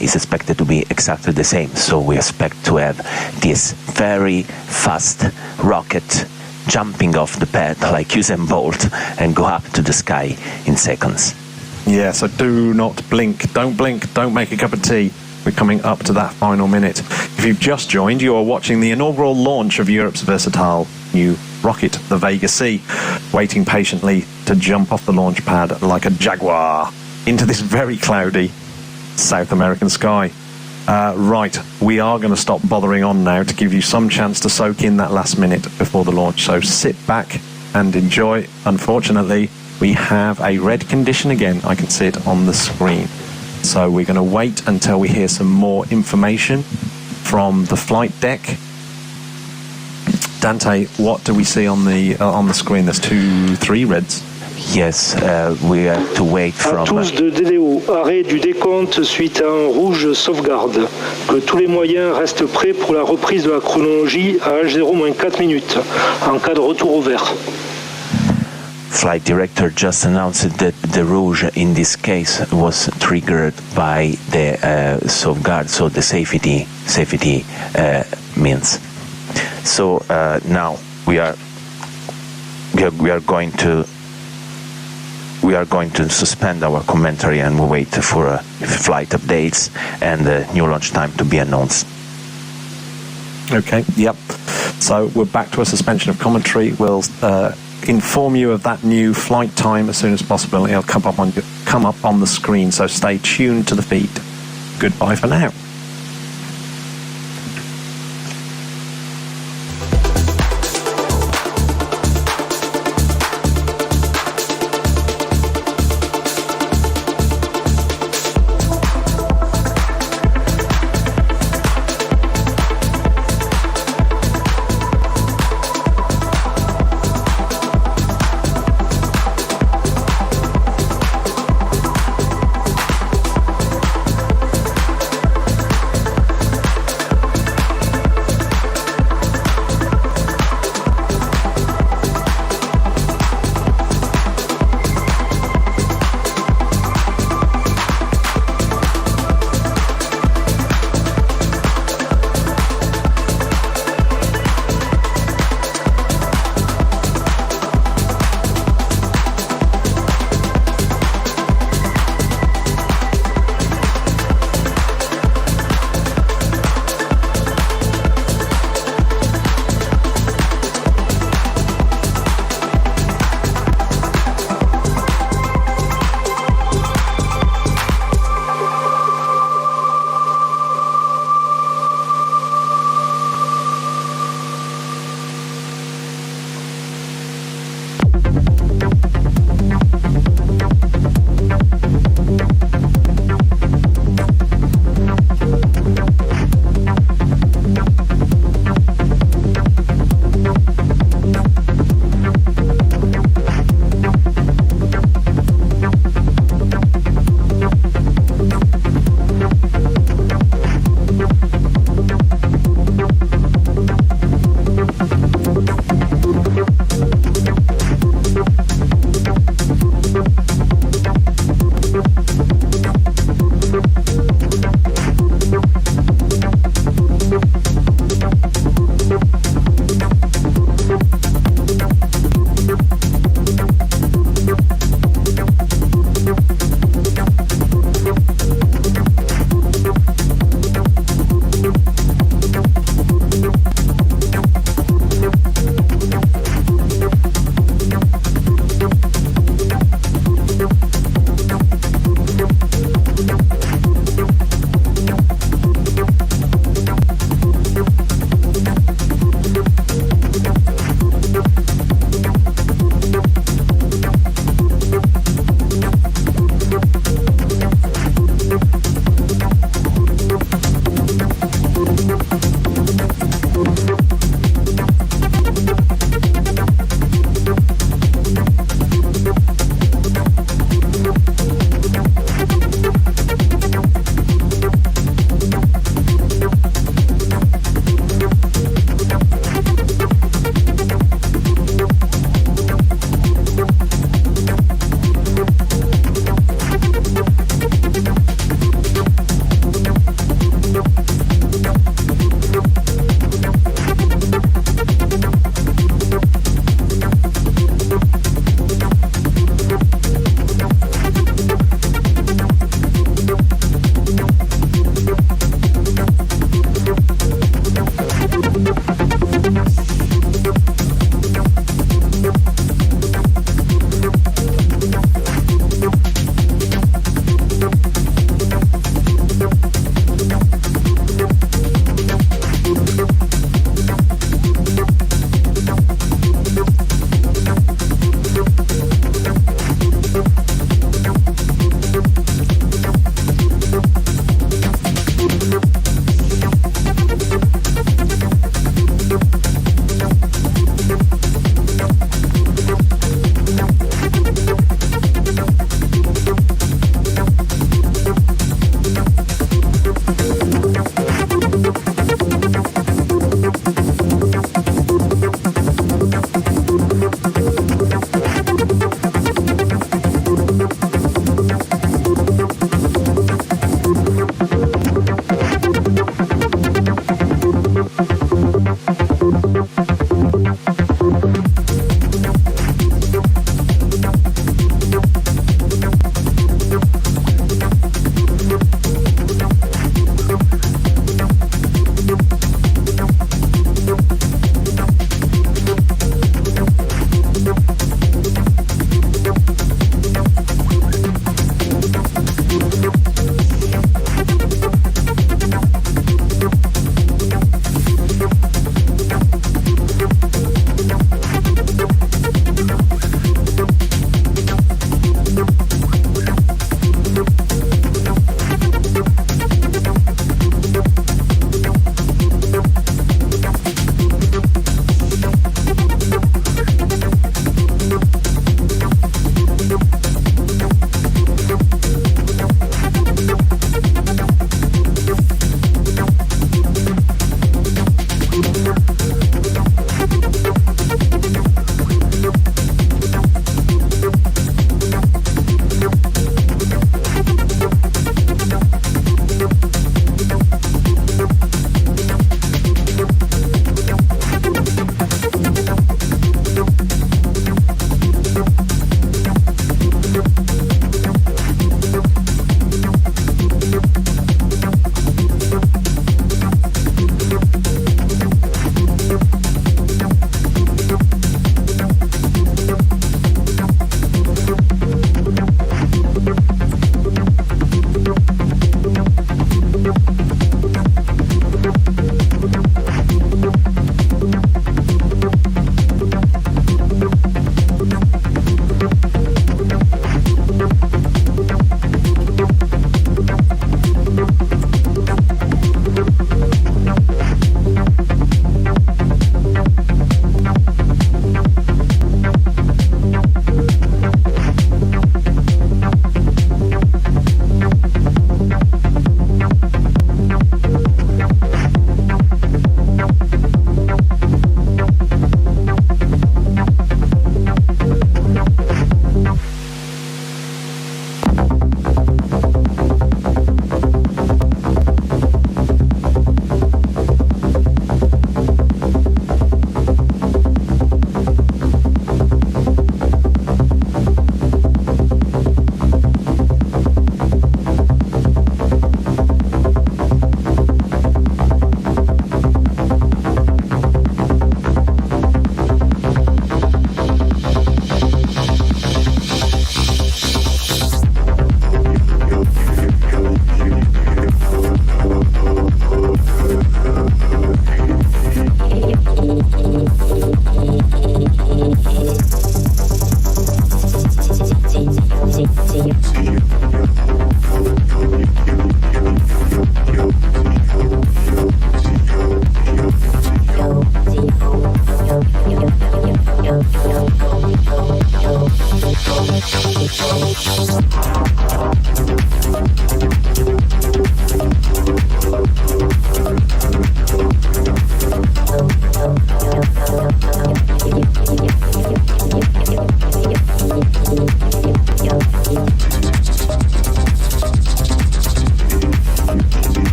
is expected to be exactly the same, so we expect to have this very fast rocket jumping off the pad like Usain Bolt and go up to the sky in seconds. Yeah, so do not blink. Don't blink. Don't make a cup of tea. We're coming up to that final minute. If you've just joined, you are watching the inaugural launch of Europe's versatile new rocket, the Vega C, waiting patiently to jump off the launch pad like a jaguar into this very cloudy South American sky. Right, we are going to stop bothering on now to give you some chance to soak in that last minute before the launch. So sit back and enjoy. Unfortunately, we have a red condition again. I can see it on the screen. So we're going to wait until we hear some more information from the flight deck. Dante, what do we see on the screen? There's 3 reds. Yes, we have to wait from... À tous de DDO, arrêt du décompte suite à un rouge sauvegarde. Que tous les moyens restent prêts pour la reprise de la chronologie à H0-4 minutes, en cas de retour au vert. Flight director just announced that the rouge in this case was triggered by the safeguard, so the safety means. So now we are going to suspend our commentary and we wait for flight updates and the new launch time to be announced. Okay, yep. So we're back to a suspension of commentary. We'll inform you of that new flight time as soon as possible. It'll come up on the screen, so stay tuned to the feed. Goodbye for now.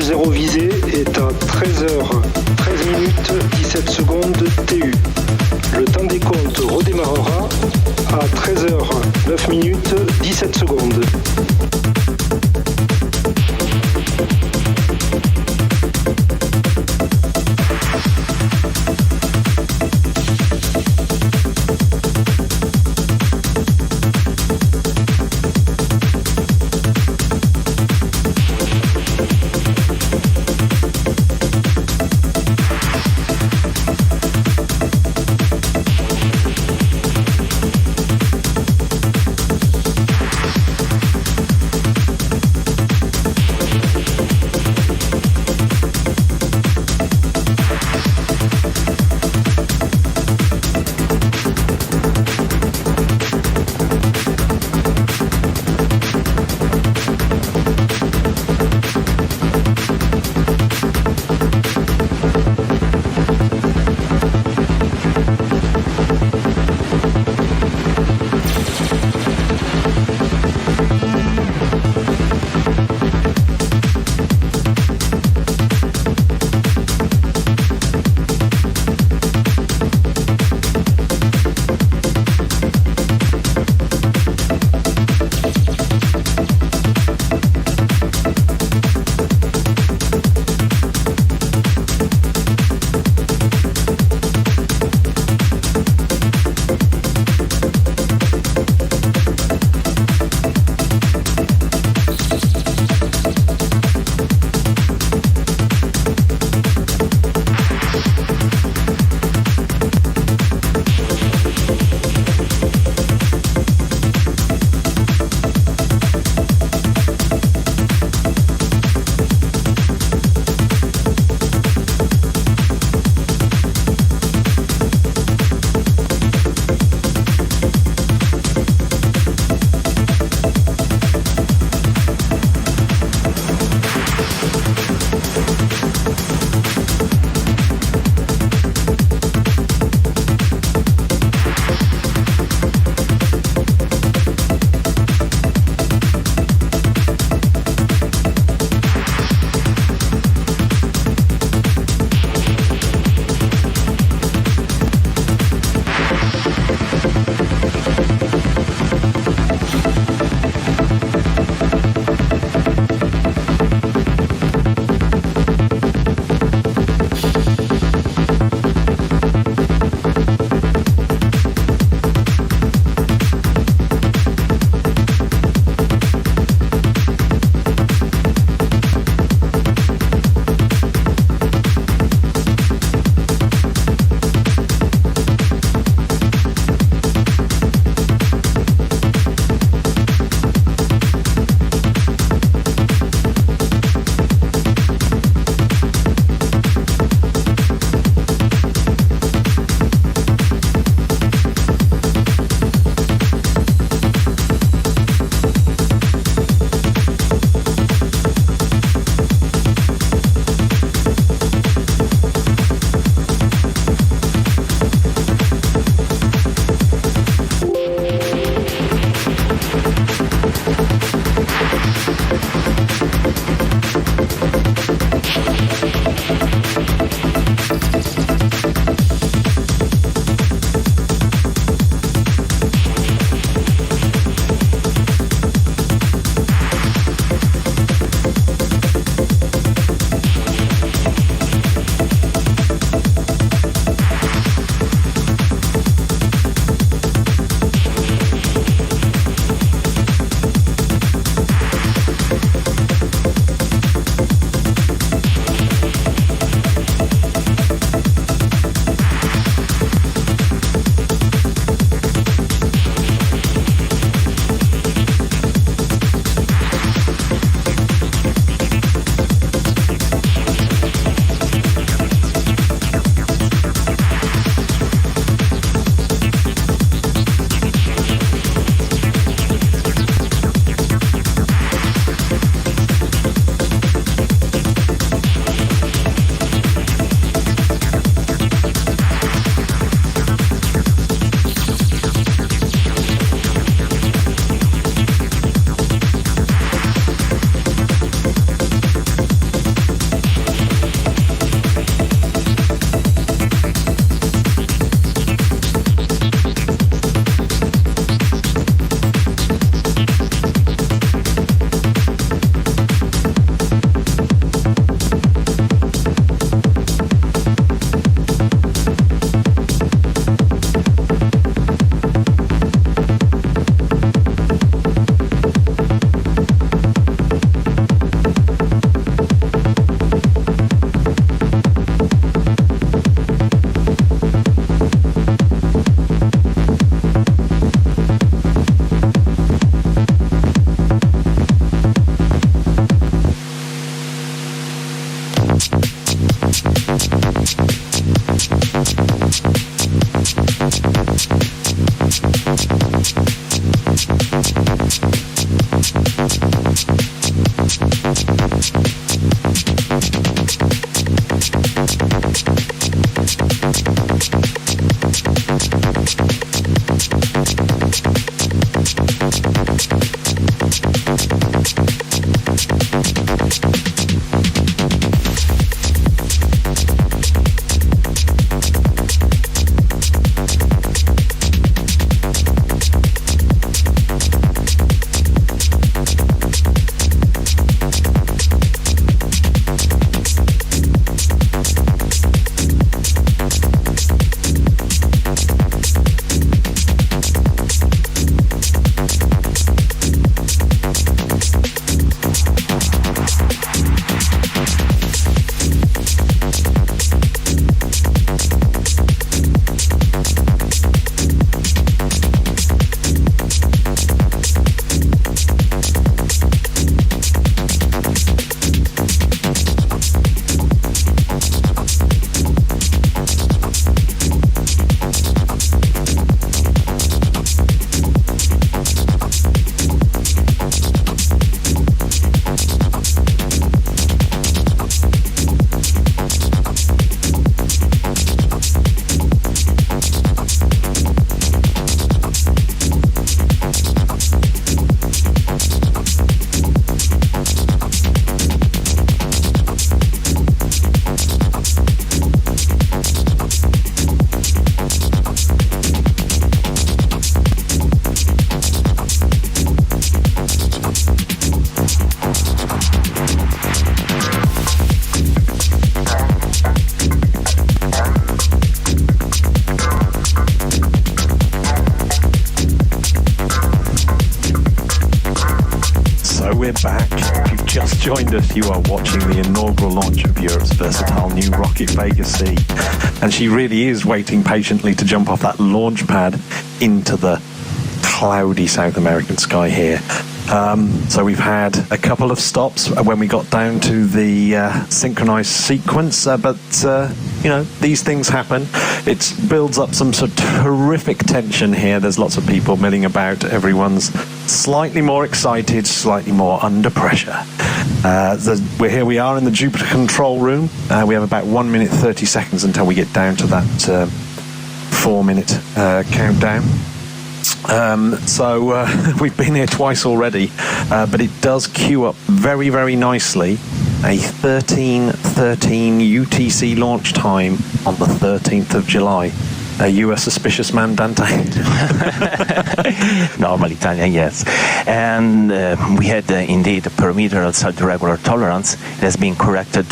H0 visé est à 13h13 minutes 17 secondes TU. Le temps des comptes redémarrera à 13h09 minutes 17 secondes. Joined us, you are watching the inaugural launch of Europe's versatile new rocket Vega C, and she really is waiting patiently to jump off that launch pad into the cloudy South American sky here. So we've had a couple of stops when we got down to the synchronized sequence, but you know, these things happen. It builds up some sort of terrific tension here. There's lots of people milling about. Everyone's slightly more excited, slightly more under pressure. Here we are in the Jupiter control room. We have about 1 minute 30 seconds until we get down to that 4-minute countdown. We've been here twice already, but it does queue up very, very nicely a 13:13 UTC launch time on the 13th of July. Are you a suspicious man, Dante? Normal Italian, yes. And we had indeed a perimeter outside the regular tolerance. It has been corrected,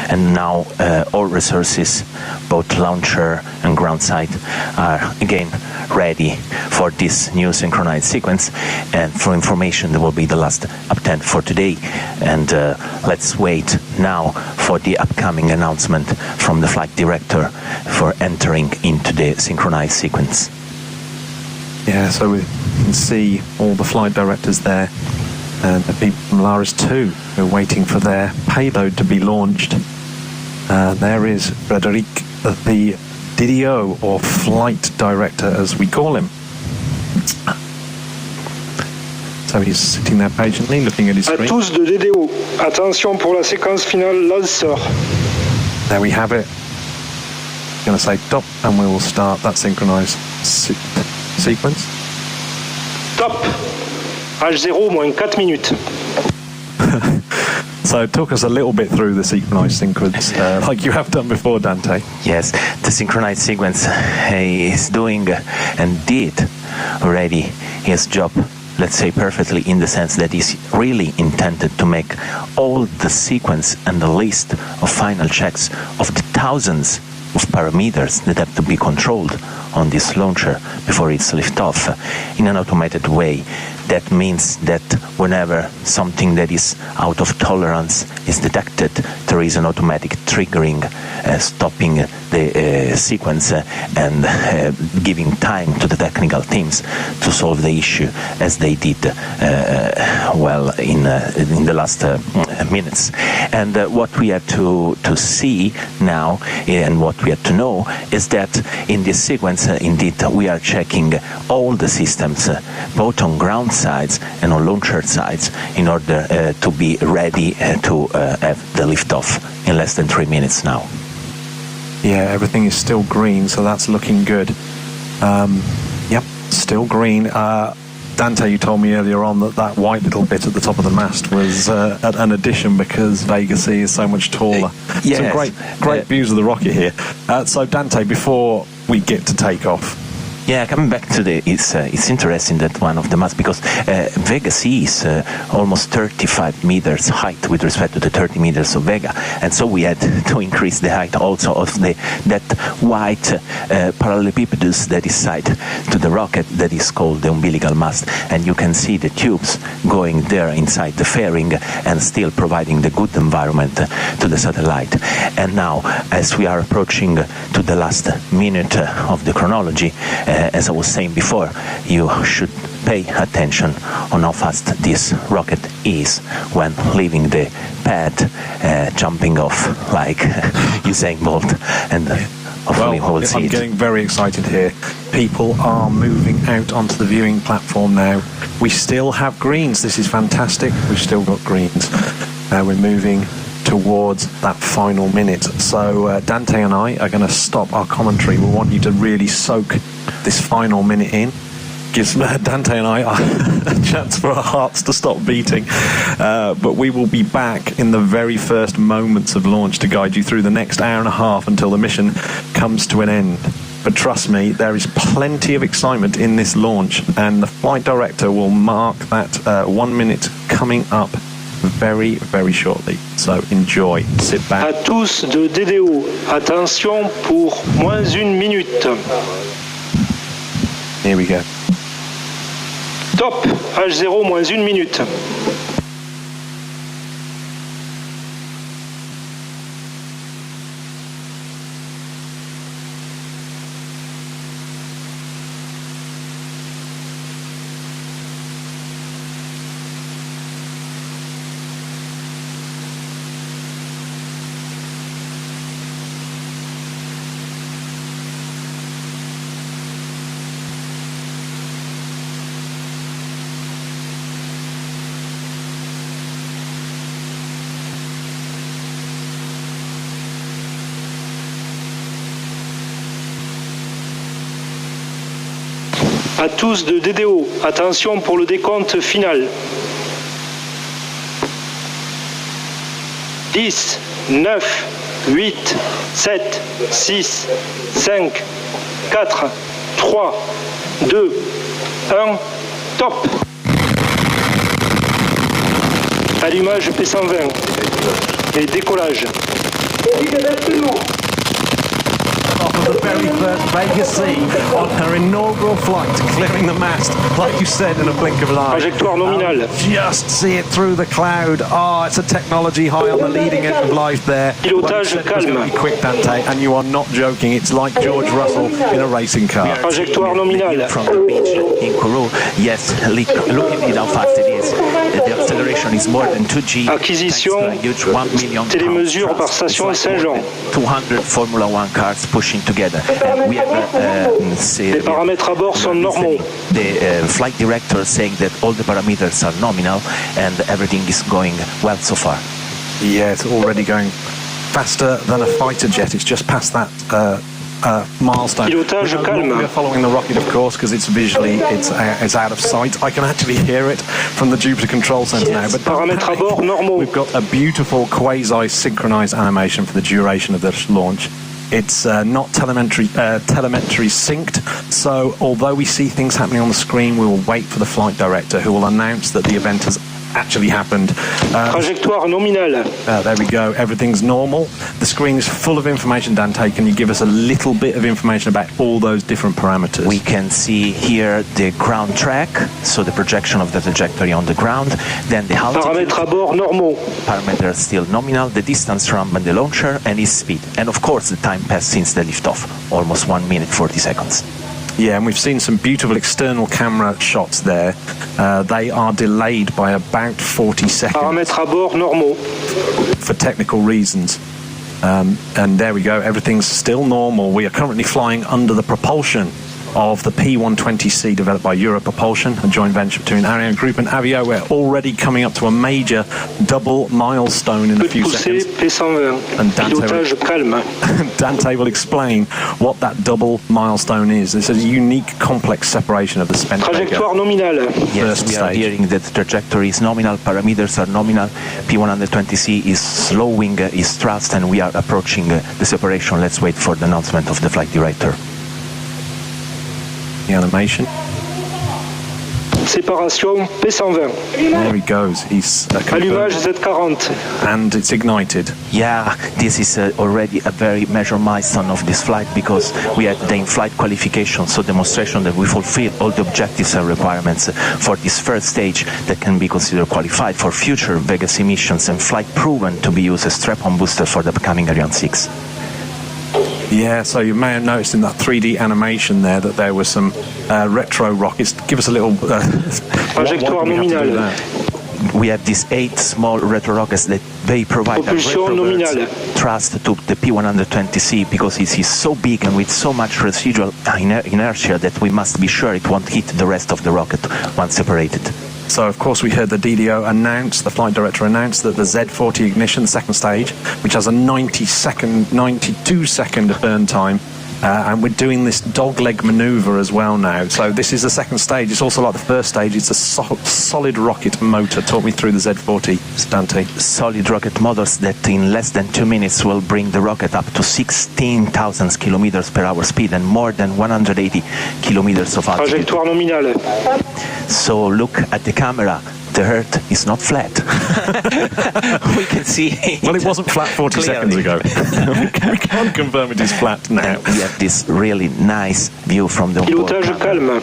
and now all resources, both launcher and ground site, are again ready for this new synchronized sequence. And for information, there will be the last update for today. And let's wait now for the upcoming announcement from the flight director for entering into the synchronized sequence. Yeah, so we can see all the flight directors there, and the people from LARES-2 who are waiting for their payload to be launched. There is Frederic, the DDO, or flight director as we call him. So he's sitting there patiently looking at his screen. À tous de DDO, attention pour la séquence finale lanceur. There we have it. I'm going to say stop, and we will start that synchronized sequence. Stop. H0 moins 4 minutes. So talk us a little bit through the synchronized sequence, like you have done before, Dante. Yes, the synchronized sequence is doing and did already his job, let's say perfectly, in the sense that is really intended to make all the sequence and the list of final checks of the thousands of parameters that have to be controlled on this launcher before it's liftoff in an automated way That means that whenever something that is out of tolerance is detected, there is an automatic triggering stopping the sequence and giving time to the technical teams to solve the issue as they did in the last minutes. And what we have to see now and what we have to know is that in this sequence indeed we are checking all the systems both on ground sides and on launcher sides in order to be ready to have the liftoff in less than 3 minutes now. Yeah, everything is still green, so that's looking good. Yep, still green. Dante, you told me earlier on that white little bit at the top of the mast was an addition because Vega C is so much taller. Yes. Some great views of the rocket here. So Dante, before we get to take off, yeah, coming back to it's interesting that one of the mass, because Vega C is almost 35 meters height with respect to the 30 meters of Vega, and so we had to increase the height also of that white parallelepipedus that is side to the rocket that is called the umbilical mast, and you can see the tubes going there inside the fairing and still providing the good environment to the satellite. And now, as we are approaching to the last minute of the chronology, as I was saying before, you should pay attention on how fast this rocket is when leaving the pad, jumping off like Usain Bolt, and hopefully we will see I'm it. getting very excited here. People are moving out onto the viewing platform now. We still have greens. This is fantastic. We've still got greens. We're moving towards that final minute. So Dante and I are going to stop our commentary. We want you to really soak this final minute in. Gives Dante and I a chance for our hearts to stop beating. But we will be back in the very first moments of launch to guide you through the next hour and a half until the mission comes to an end. But trust me, there is plenty of excitement in this launch, and the flight director will mark that 1 minute coming up very, very shortly. So enjoy, sit back. À tous de DDO, attention pour moins 1 minute. Here we go. Top, H0 moins 1 minute. À tous de DDO, attention pour le décompte final. 10, 9, 8, 7, 6, 5, 4, 3, 2, 1, top. Allumage P120 et décollage. Of the very first Vega C on her inaugural flight, clearing the mast, like you said, in a blink of an eye. Trajectoire nominale. Just see it through the cloud. Oh, it's a technology high on the leading edge of life there. Pilotage calme. Quick, Dante, and you are not joking. It's like George Russell in a racing car. Trajectoire nominale. From the beach in Kourou, yes, look at how fast it is. The acceleration is more than 2G. Acquisition, télémesure par station Saint-Jean. 200 Formula One cars pushing together. And we have les paramètres à bord sont normaux. The flight director saying that all the parameters are nominal and everything is going well so far. Yeah, it's already going faster than a fighter jet. It's just past that milestone. Pilotage calme. We're following the rocket, of course, because it's visually it's out of sight. I can actually hear it from the Jupiter Control Center now. But paramètres à bord normaux. We've got a beautiful quasi-synchronized animation for the duration of this launch. It's not telemetry synced, so although we see things happening on the screen, we will wait for the flight director, who will announce that the event has actually happened. Trajectoire nominale. There we go. Everything's normal. The screen is full of information. Dante, can you give us a little bit of information about all those different parameters? We can see here the ground track, so the projection of the trajectory on the ground, then the altitude. Paramètres à bord normaux. Parameters still nominal, the distance from the launcher and its speed. And of course the time passed since the liftoff, almost 1 minute 40 seconds. Yeah, and we've seen some beautiful external camera shots there. They are delayed by about 40 seconds. Paramètres à bord normaux. For technical reasons. And there we go, everything's still normal. We are currently flying under the propulsion of the P120C developed by Europe Propulsion, a joint venture between Ariane Group and Avio. We're already coming up to a major double milestone in a few seconds. And Dante will explain what that double milestone is. It's a unique, complex separation of the spent Trajectoire nominale. Yes, we are hearing that the trajectory is nominal, parameters are nominal, P120C is slowing its thrust, and we are approaching the separation. Let's wait for the announcement of the flight director. The animation. Séparation P120. There he goes. He's Allumage Z40. And it's ignited. Yeah, this is already a very major milestone of this flight, because we had the in-flight qualification, so demonstration that we fulfill all the objectives and requirements for this first stage that can be considered qualified for future Vega C missions and flight proven to be used as strap-on booster for the upcoming Ariane 6. Yeah, so you may have noticed in that 3D animation there that there were some retro rockets. Give us a little... Trajectoire nominale. We have these 8 small retro rockets that they provide a thrust to the P120C, because it is so big and with so much residual inertia that we must be sure it won't hit the rest of the rocket once separated. So, of course, we heard the DDO announce, the flight director announced that the Z40 ignition, second stage, which has a 92-second burn time, and we're doing this dogleg maneuver as well now. So this is the second stage. It's also like the first stage. It's a solid rocket motor. Talk me through the Z40, Dante. Solid rocket motors that in less than 2 minutes will bring the rocket up to 16,000 kilometers per hour speed and more than 180 kilometers of altitude. Trajectoire nominale. So look at the camera. The Earth is not flat. We can see it. Well, it wasn't flat 40 seconds ago. We can't confirm it is flat now. We have this really nice view from the Pilotage calme.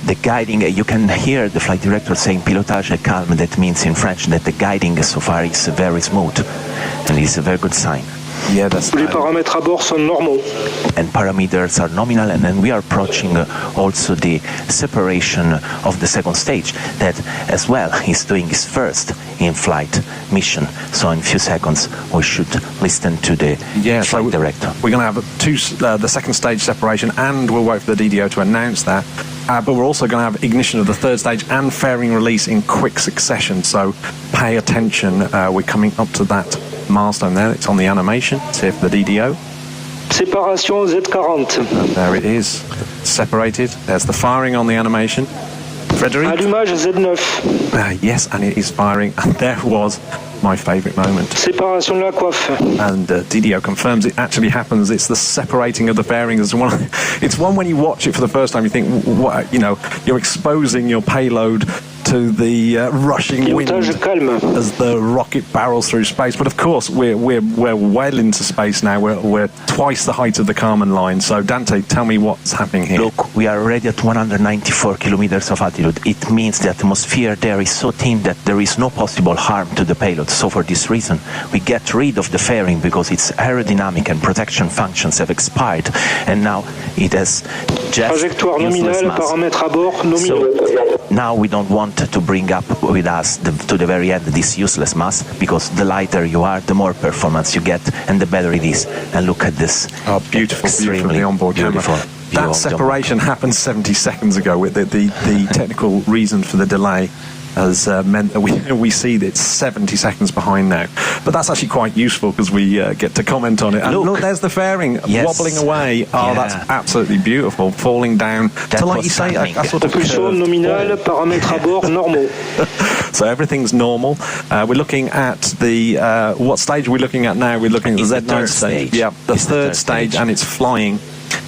The guiding, you can hear the flight director saying pilotage calme. That means in French that the guiding so far is very smooth, and it's a very good sign. Yeah, that's Les paramètres à bord sont normaux. And parameters are nominal, and then we are approaching also the separation of the second stage that as well is doing its first in-flight mission. So in a few seconds we should listen to the flight director. We're going to have the second stage separation, and we'll wait for the DDO to announce that. But we're also going to have ignition of the third stage and fairing release in quick succession. So pay attention. We're coming up to that milestone there. It's on the animation. It's here for the DDO. Séparation Z40. And there it is, separated. There's the firing on the animation. Frederic? Allumage Z9. Yes, and it is firing. And there was my favourite moment. Séparation de la coiffe. And DDO confirms it actually happens. It's the separating of the fairings. It's one when you watch it for the first time, you think, what, you're exposing your payload to the rushing wind as the rocket barrels through space. But of course, we're well into space now. We're twice the height of the Kármán line. So Dante, tell me what's happening here. Look, we are already at 194 kilometers of altitude. It means the atmosphere there is so thin that there is no possible harm to the payload. So for this reason, we get rid of the fairing because its aerodynamic and protection functions have expired, and now it has just Trajectoire nominale, paramètres à bord nominaux. So now we don't want to bring up with us to the very end this useless mass, because the lighter you are, the more performance you get and the better it is. And look at this. Oh, beautifully onboard camera. That separation happened 70 seconds ago. With the technical reason for the delay has meant that we see that it's 70 seconds behind now. But that's actually quite useful because we get to comment on it. And look, there's the fairing wobbling away. Oh, that's absolutely beautiful, falling down. That like you say, a sort of propulsion nominale, paramètres à bord normaux. So everything's normal. We're looking at the what stage are we looking at now? We're looking at the Z9 stage. Yeah, the third stage, and it's flying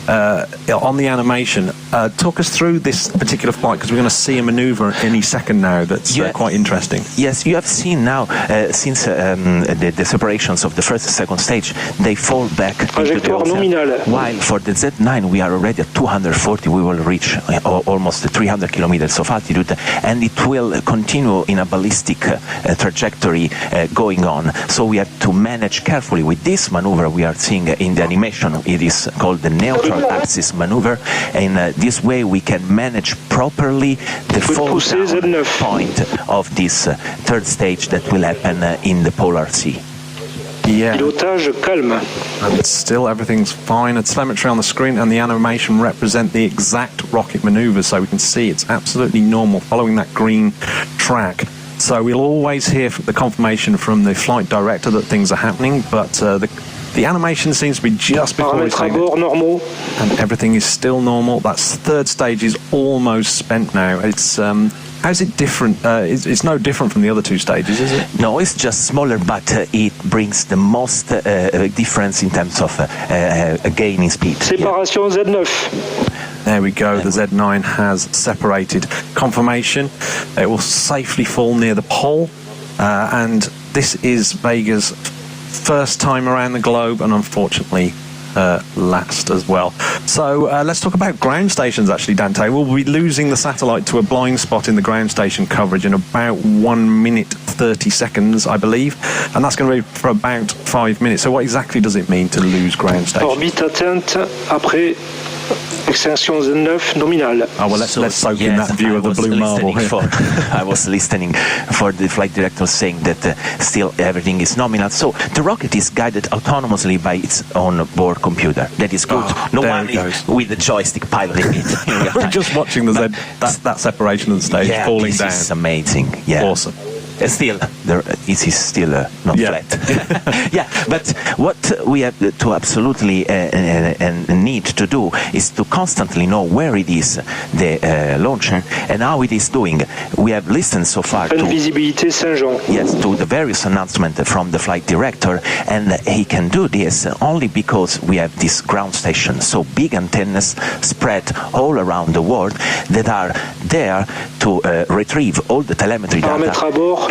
on the animation. Talk us through this particular flight, because we're going to see a maneuver any second now that's quite interesting. Yes, you have seen now, since the separations of the first and second stage, they fall back into the ocean. While for the Z9 we are already at 240, we will reach almost 300 kilometers of altitude, and it will continue in a ballistic trajectory going on. So we have to manage carefully with this maneuver we are seeing in the animation. It is called the neutral axis maneuver. In this way we can manage properly the fall down point of this third stage that will happen in the Polar Sea. Yeah. Pilotage calme. And still everything's fine. The telemetry on the screen and the animation represent the exact rocket maneuver, so we can see it's absolutely normal following that green track. So we'll always hear the confirmation from the flight director that things are happening, but the animation seems to be just before it's and everything is still normal. That third stage is almost spent now. It's how's it different? It's no different from the other two stages, is it? No, it's just smaller, but it brings the most difference in terms of gain in speed. Séparation Z9. There we go, the Z9 has separated. Confirmation, it will safely fall near the pole, and this is Vega's first time around the globe, and unfortunately last as well. So let's talk about ground stations actually, Dante. We'll be losing the satellite to a blind spot in the ground station coverage in about 1 minute 30 seconds, I believe, and that's going to be for about 5 minutes. So what exactly does it mean to lose ground stations? Orbite atteinte après extinction Z9 nominale. Oh, well, let's soak in that view of the blue marble. I was listening for the flight director saying that still everything is nominal. So the rocket is guided autonomously by its own board computer. That is good. No one with the joystick piloting it. We're just watching the that separation of the stage falling down. This is amazing. Yeah. Awesome. Still, it is still not flat. Yeah, but what we have to absolutely need to do is to constantly know where it is, the launcher, and how it is doing. We have listened so far to visibilité Saint-Jean. Yes, to the various announcements from the flight director, and he can do this only because we have this ground station, so big antennas spread all around the world that are there to retrieve all the telemetry data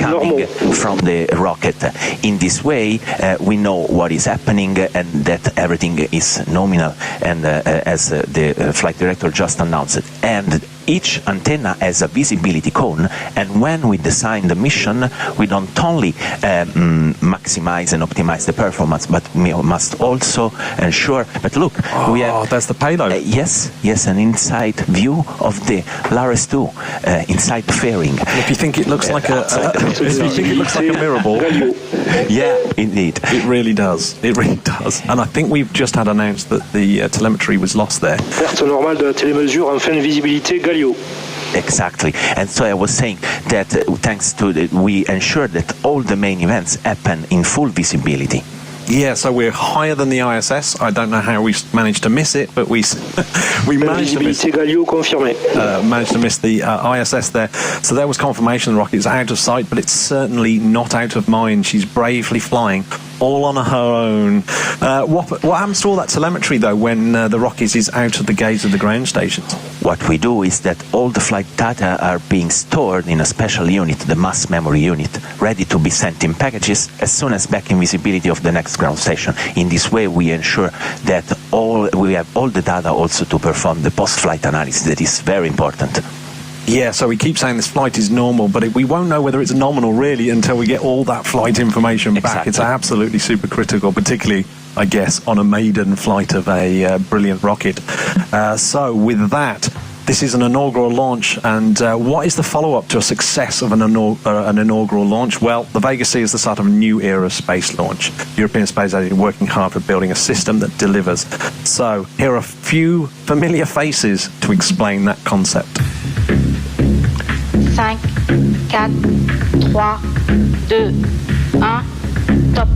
coming from the rocket. In this way, we know what is happening and that everything is nominal, and as the flight director just announced it. And each antenna has a visibility cone, and when we design the mission, we don't only maximize and optimize the performance, but we must also ensure. But look, we have that's the payload. Yes, an inside view of the LARES-2 inside the fairing. If you think it looks like a mirror ball, yeah, indeed, it really does. It really does. And I think we've just had announced that the telemetry was lost there. Perte normale de la télémesure en fin de visibilité Galio. Exactly, and so I was saying that thanks to we ensure that all the main events happen in full visibility. Yeah, so we're higher than the ISS. I don't know how we managed to miss it, but we managed to miss the ISS there. So there was confirmation the rocket's out of sight, but it's certainly not out of mind. She's bravely flying all on her own. What happens to all that telemetry, though, when the rocket is out of the gaze of the ground stations? What we do is that all the flight data are being stored in a special unit, the mass memory unit, ready to be sent in packages as soon as back in visibility of the next ground station. In this way, we ensure that we have all the data also to perform the post-flight analysis. That is very important. Yeah, so we keep saying this flight is normal, but we won't know whether it's nominal really until we get all that flight information back. It's absolutely super critical, particularly, I guess, on a maiden flight of a brilliant rocket. So with that, this is an inaugural launch, and what is the follow-up to a success of an inaugural launch? Well, the Vega C is the start of a new era of space launch. European Space Agency working hard for building a system that delivers. So here are a few familiar faces to explain that concept. 5, 4, 3, 2, 1, top.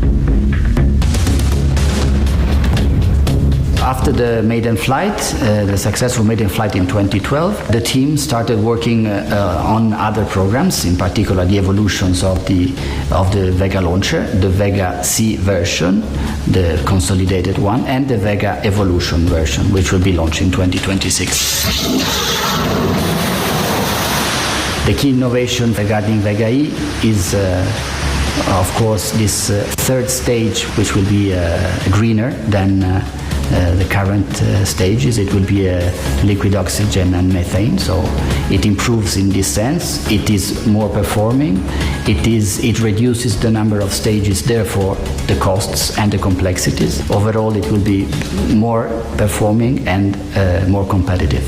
After the maiden flight, the successful maiden flight in 2012, the team started working on other programs, in particular the evolutions of the Vega launcher, the Vega C version, the consolidated one, and the Vega Evolution version, which will be launched in 2026. The key innovation regarding Vega E is, of course, this third stage, which will be greener than the current stages. It will be liquid oxygen and methane, so it improves in this sense. It is more performing. It reduces the number of stages, therefore the costs and the complexities. Overall, it will be more performing and more competitive.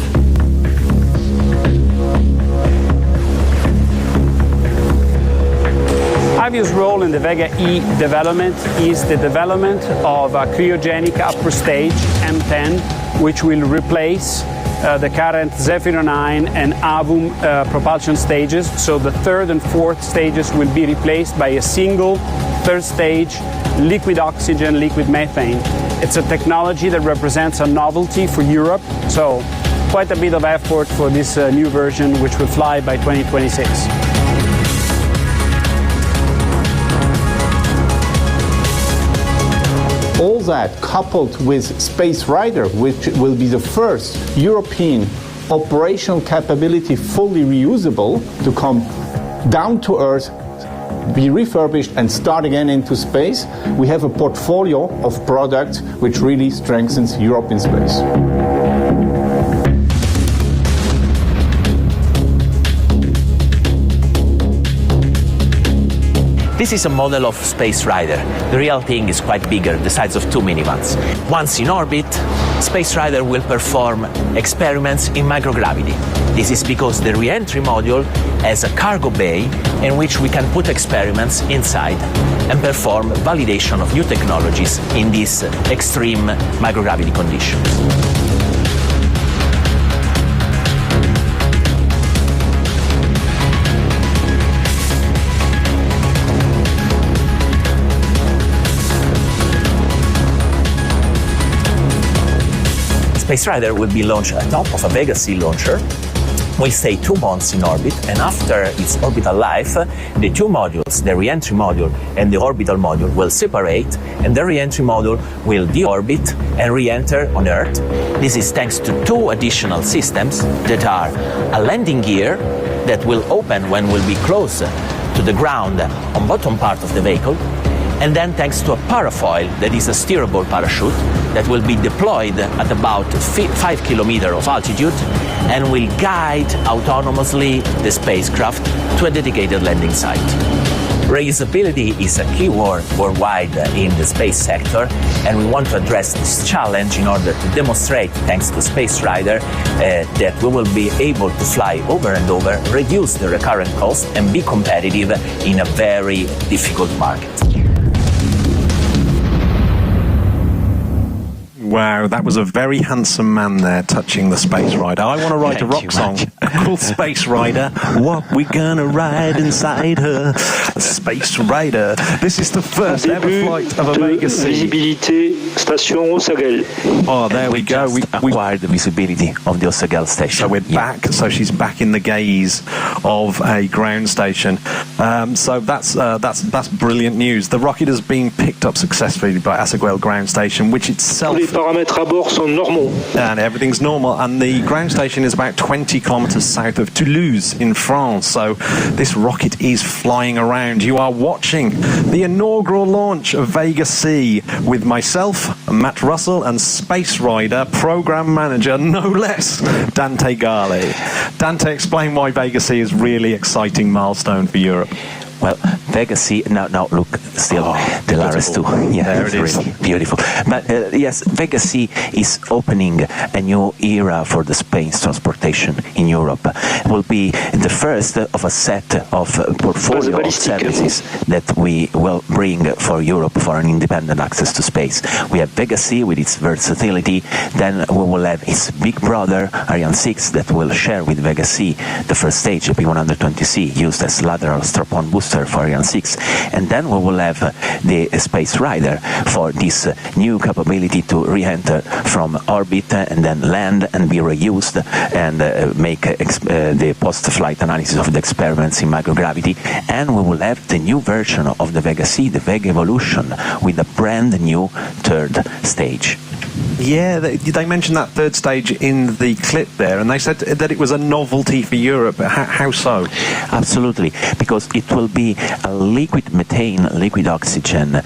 Avio's role in the Vega E development is the development of a cryogenic upper stage, M10, which will replace the current Zefiro 9 and Avum propulsion stages. So the third and fourth stages will be replaced by a single third stage, liquid oxygen, liquid methane. It's a technology that represents a novelty for Europe, so quite a bit of effort for this new version, which will fly by 2026. All that coupled with Space Rider, which will be the first European operational capability fully reusable to come down to Earth, be refurbished and start again into space, we have a portfolio of products which really strengthens Europe in space. This is a model of Space Rider. The real thing is quite bigger, the size of 2 minivans. Once in orbit, Space Rider will perform experiments in microgravity. This is because the re-entry module has a cargo bay in which we can put experiments inside and perform validation of new technologies in these extreme microgravity conditions. Space Rider will be launched atop of a Vega C launcher. Will stay 2 months in orbit, and after its orbital life, the two modules, the re-entry module and the orbital module, will separate, and the re-entry module will deorbit and re-enter on Earth. This is thanks to 2 additional systems that are a landing gear that will open when we'll be close to the ground on bottom part of the vehicle, and then thanks to a parafoil that is a steerable parachute that will be deployed at about 5 kilometers of altitude and will guide autonomously the spacecraft to a dedicated landing site. Reusability is a key word worldwide in the space sector, and we want to address this challenge in order to demonstrate, thanks to Space Rider, that we will be able to fly over and over, reduce the recurrent cost, and be competitive in a very difficult market. Wow, that was a very handsome man there touching the Space Rider. I want to write a rock song called Space Rider. What we gonna ride inside her? Space Rider. This is the first ever flight of a Vega C. Visibilité station Osagel. Oh, there we go. We acquired the visibility of the Osagel station. So we're back. So she's back in the gaze of a ground station. So that's brilliant news. The rocket has been picked up successfully by Osagel ground station, which itself. Paramètres à bord sont normaux. And everything's normal. And the ground station is about 20 kilometers south of Toulouse in France. So this rocket is flying around. You are watching the inaugural launch of Vega C with myself, Matt Russell, and Space Rider program manager, no less, Dante Gali. Dante, explain why Vega C is really exciting milestone for Europe. Well, Vega C, now look, still the LARES-2. Yeah, there it is. Really beautiful. But yes, Vega C is opening a new era for the space transportation in Europe. It will be the first of a set of portfolio of services that we will bring for Europe for an independent access to space. We have Vega C with its versatility, then we will have its big brother, Ariane 6, that will share with Vega C the first stage, the P120C, used as lateral strap-on booster for Ariane 2006. And then we will have the Space Rider for this new capability to re-enter from orbit and then land and be reused and make the post-flight analysis of the experiments in microgravity. And we will have the new version of the Vega C, the Vega Evolution, with a brand new third stage. Yeah, they mentioned that third stage in the clip there, and they said that it was a novelty for Europe. How so? Absolutely, because it will be a liquid methane, liquid oxygen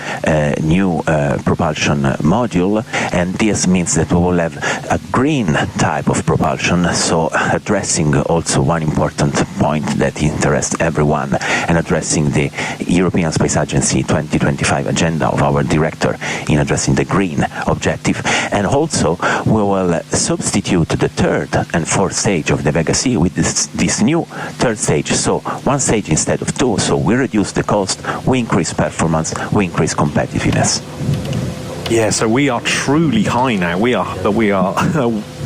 new propulsion module, and this means that we will have a green type of propulsion, so addressing also one important point that interests everyone, and addressing the European Space Agency 2025 agenda of our director in addressing the green objective. And also, we will substitute the third and fourth stage of the Vega C with this new third stage. So one stage instead of two. So we reduce the cost, we increase performance, we increase competitiveness. Yeah, so we are truly high now. We are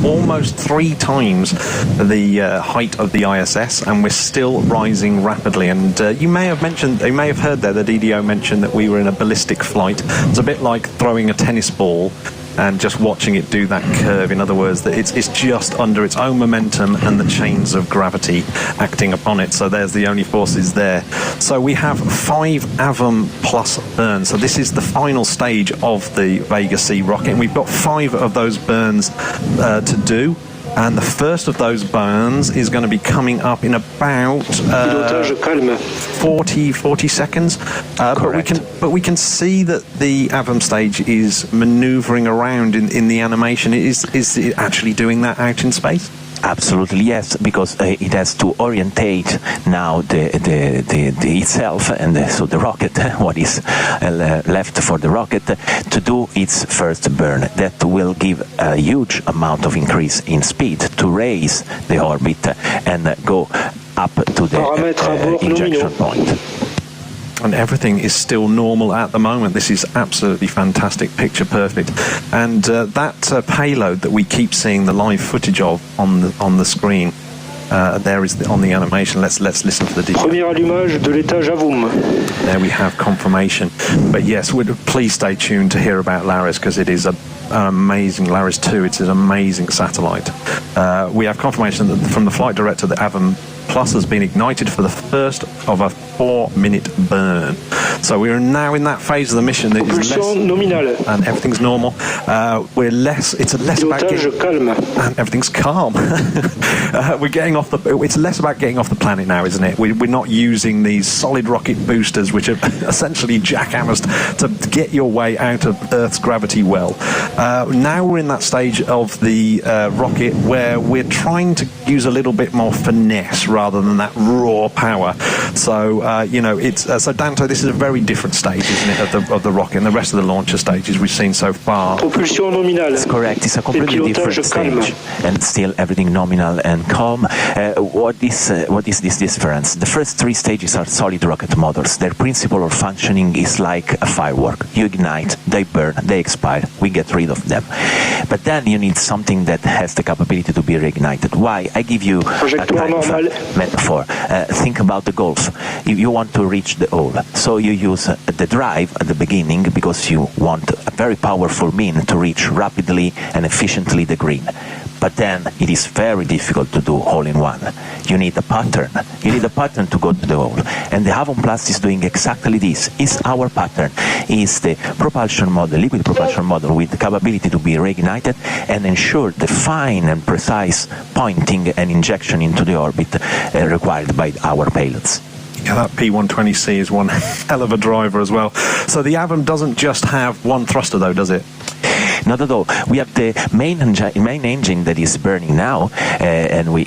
almost 3 times the height of the ISS, and we're still rising rapidly. And you may have heard there that EDO mentioned that we were in a ballistic flight. It's a bit like throwing a tennis ball and just watching it do that curve. In other words, that it's just under its own momentum and the chains of gravity acting upon it. So there's the only forces there. So we have 5 AVM plus burns. So this is the final stage of the Vega C rocket, and we've got 5 of those burns to do. And the first of those burns is going to be coming up in about 40 seconds. But we can see that the AVM stage is maneuvering around in the animation. Is it actually doing that out in space? Absolutely yes, because it has to orientate now the itself, and so the rocket, what is left for the rocket, to do its first burn. That will give a huge amount of increase in speed to raise the orbit and go up to the injection point. And everything is still normal at the moment. This is absolutely fantastic, picture perfect. And that payload that we keep seeing the live footage of on the screen, there is on the animation. Let's listen to the detail. Premier allumage de l'étage AVM. There we have confirmation. But yes, please stay tuned to hear about LARES, because it is an amazing LARES-2. It's an amazing satellite. We have confirmation that from the flight director that AVM Plus has been ignited for the first of a 4-minute burn. So we are now in that phase of the mission that is less, and everything's normal. It's less about and everything's calm. We're getting off it's less about getting off the planet now, isn't it? We're not using these solid rocket boosters, which are essentially jackhammers to get your way out of Earth's gravity well. Now we're in that stage of the rocket where we're trying to use a little bit more finesse rather than that raw power. So so Danto, this is a very different stage, isn't it, of the rocket and the rest of the launcher stages we've seen so far. Propulsion nominale. That's correct. It's a completely different stage, and still everything nominal and calm. What is this difference? The first 3 stages are solid rocket motors. Their principle of functioning is like a firework. You ignite, they burn, they expire, we get rid of them. But then you need something that has the capability to be reignited. Why? I give you a kind of metaphor. Think about the golf. If you want to reach the hole, so you use the drive at the beginning because you want a very powerful mean to reach rapidly and efficiently the green. But then it is very difficult to do hole-in-one. You need a pattern. You need a pattern to go to the hole. And the AVM Plus is doing exactly this. It's our pattern. It's the propulsion model, liquid propulsion model, with the capability to be reignited and ensure the fine and precise pointing and injection into the orbit required by our payloads. Yeah, that P120C is one hell of a driver as well. So the AVM doesn't just have one thruster, though, does it? Not at all. We have the main engine that is burning now, and we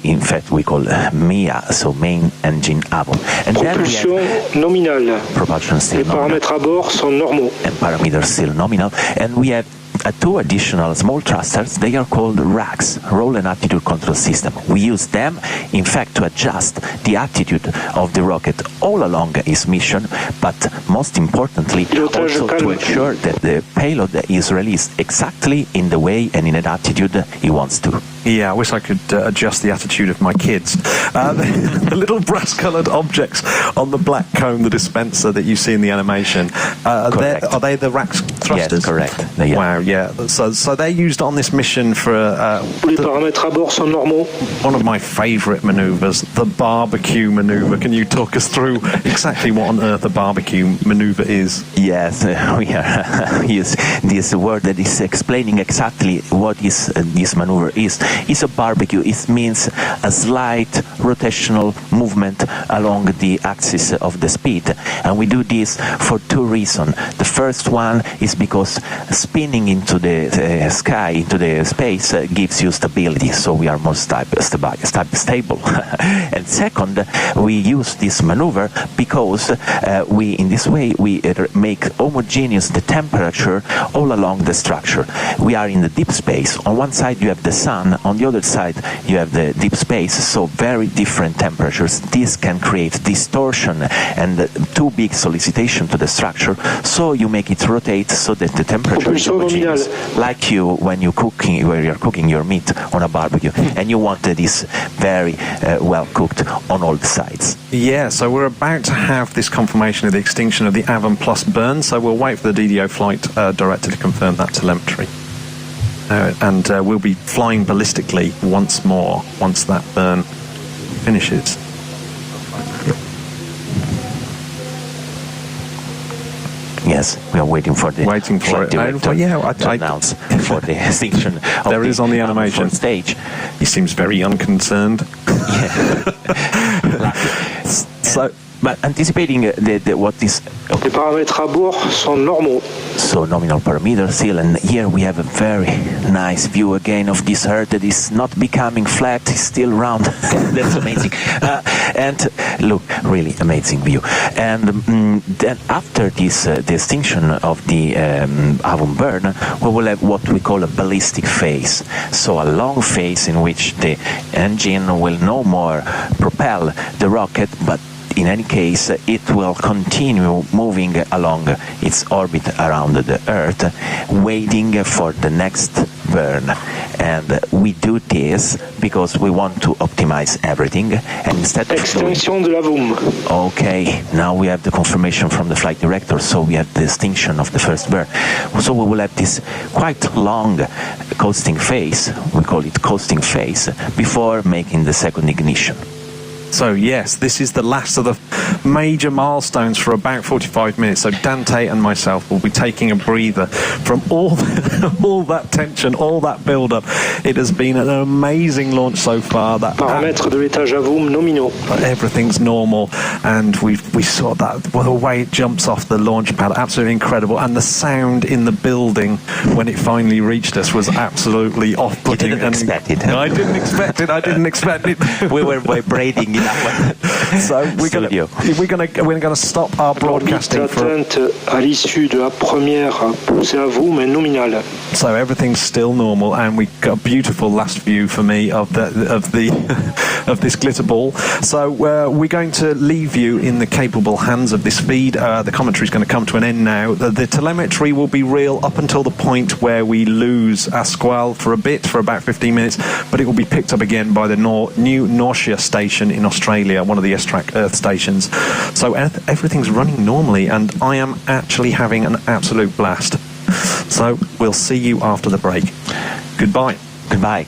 call MIA, so main engine AVM. And propulsion nominale. Propulsion still Les paramètres à bord sont normaux. And parameters still nominal. And we have two additional small thrusters. They are called RACs, Roll and Attitude Control System. We use them, in fact, to adjust the attitude of the rocket all along its mission, but most importantly, also to ensure that the payload is released exactly in the way and in an attitude he wants to. Yeah, I wish I could adjust the attitude of my kids. The little brass-coloured objects on the black cone, the dispenser that you see in the animation, are they the RACs thrusters? Yes, correct. Wow, yeah. So they're used on this mission for Les paramètres à bord sont normaux. One of my favourite manoeuvres, the barbecue manoeuvre. Can you talk us through exactly what on earth a barbecue manoeuvre is? Yes, we are use this word that is explaining exactly what this maneuver is. It's a barbecue. It means a slight rotational movement along the axis of the speed, and we do this for two reasons. The first one is because spinning into the sky, into the space, gives you stability, so we are more stable. And second, we use this maneuver because in this way we make homogeneous the temperature all along the structure. We are in the deep space. On one side you have the sun, on the other side you have the deep space, so very different temperatures. This can create distortion and too big solicitation to the structure, so you make it rotate so that the temperature is homogeneous, like when you're cooking your meat on a barbecue, and you want this very well cooked on all the sides. Yeah, so we're about to have this confirmation of the extinction of the Avon Plus burn, so we'll wait for the DDO flight director to confirm that telemetry. And we'll be flying ballistically once more, once that burn finishes. Yes, we are waiting for the flight director to announce for the extinction of there is on the animation stage. He seems very unconcerned. So, but anticipating what is... Les paramètres à bord sont normaux. So nominal parameters still, and here we have a very nice view again of this Earth that is not becoming flat, it's still round. That's amazing. And look, really amazing view. And then after this the extinction of the Avon burn, we will have what we call a ballistic phase. So a long phase in which the engine will no more propel the rocket, but in any case, it will continue moving along its orbit around the Earth, waiting for the next burn. And we do this because we want to optimize everything. And instead of Extinction de la VOOM. Okay, now we have the confirmation from the flight director, so we have the extinction of the first burn. So we will have this quite long coasting phase, we call it coasting phase, before making the second ignition. So yes, this is the last of the major milestones for about 45 minutes. So Dante and myself will be taking a breather from all that tension, all that build-up. It has been an amazing launch so far. Paramètres de l'étage à VOOM nominaux. Everything's normal, and we saw that the way it jumps off the launch pad, absolutely incredible. And the sound in the building when it finally reached us was absolutely off-putting. You didn't expect it. I didn't expect it. We were vibrating. So we're going to stop our broadcasting for à l'issue de la première poussée à VOOM est nominale. So everything's still normal, and we got a beautiful last view for me of this glitter ball. So we're going to leave you in the capable hands of this feed. The commentary is going to come to an end now. The telemetry will be real up until the point where we lose Asqual for a bit, for about 15 minutes, but it will be picked up again by the new Norcia station in Australia, one of the S-Track Earth stations. So everything's running normally, and I am actually having an absolute blast. So we'll see you after the break. Goodbye. Goodbye.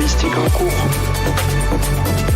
balistique en cours.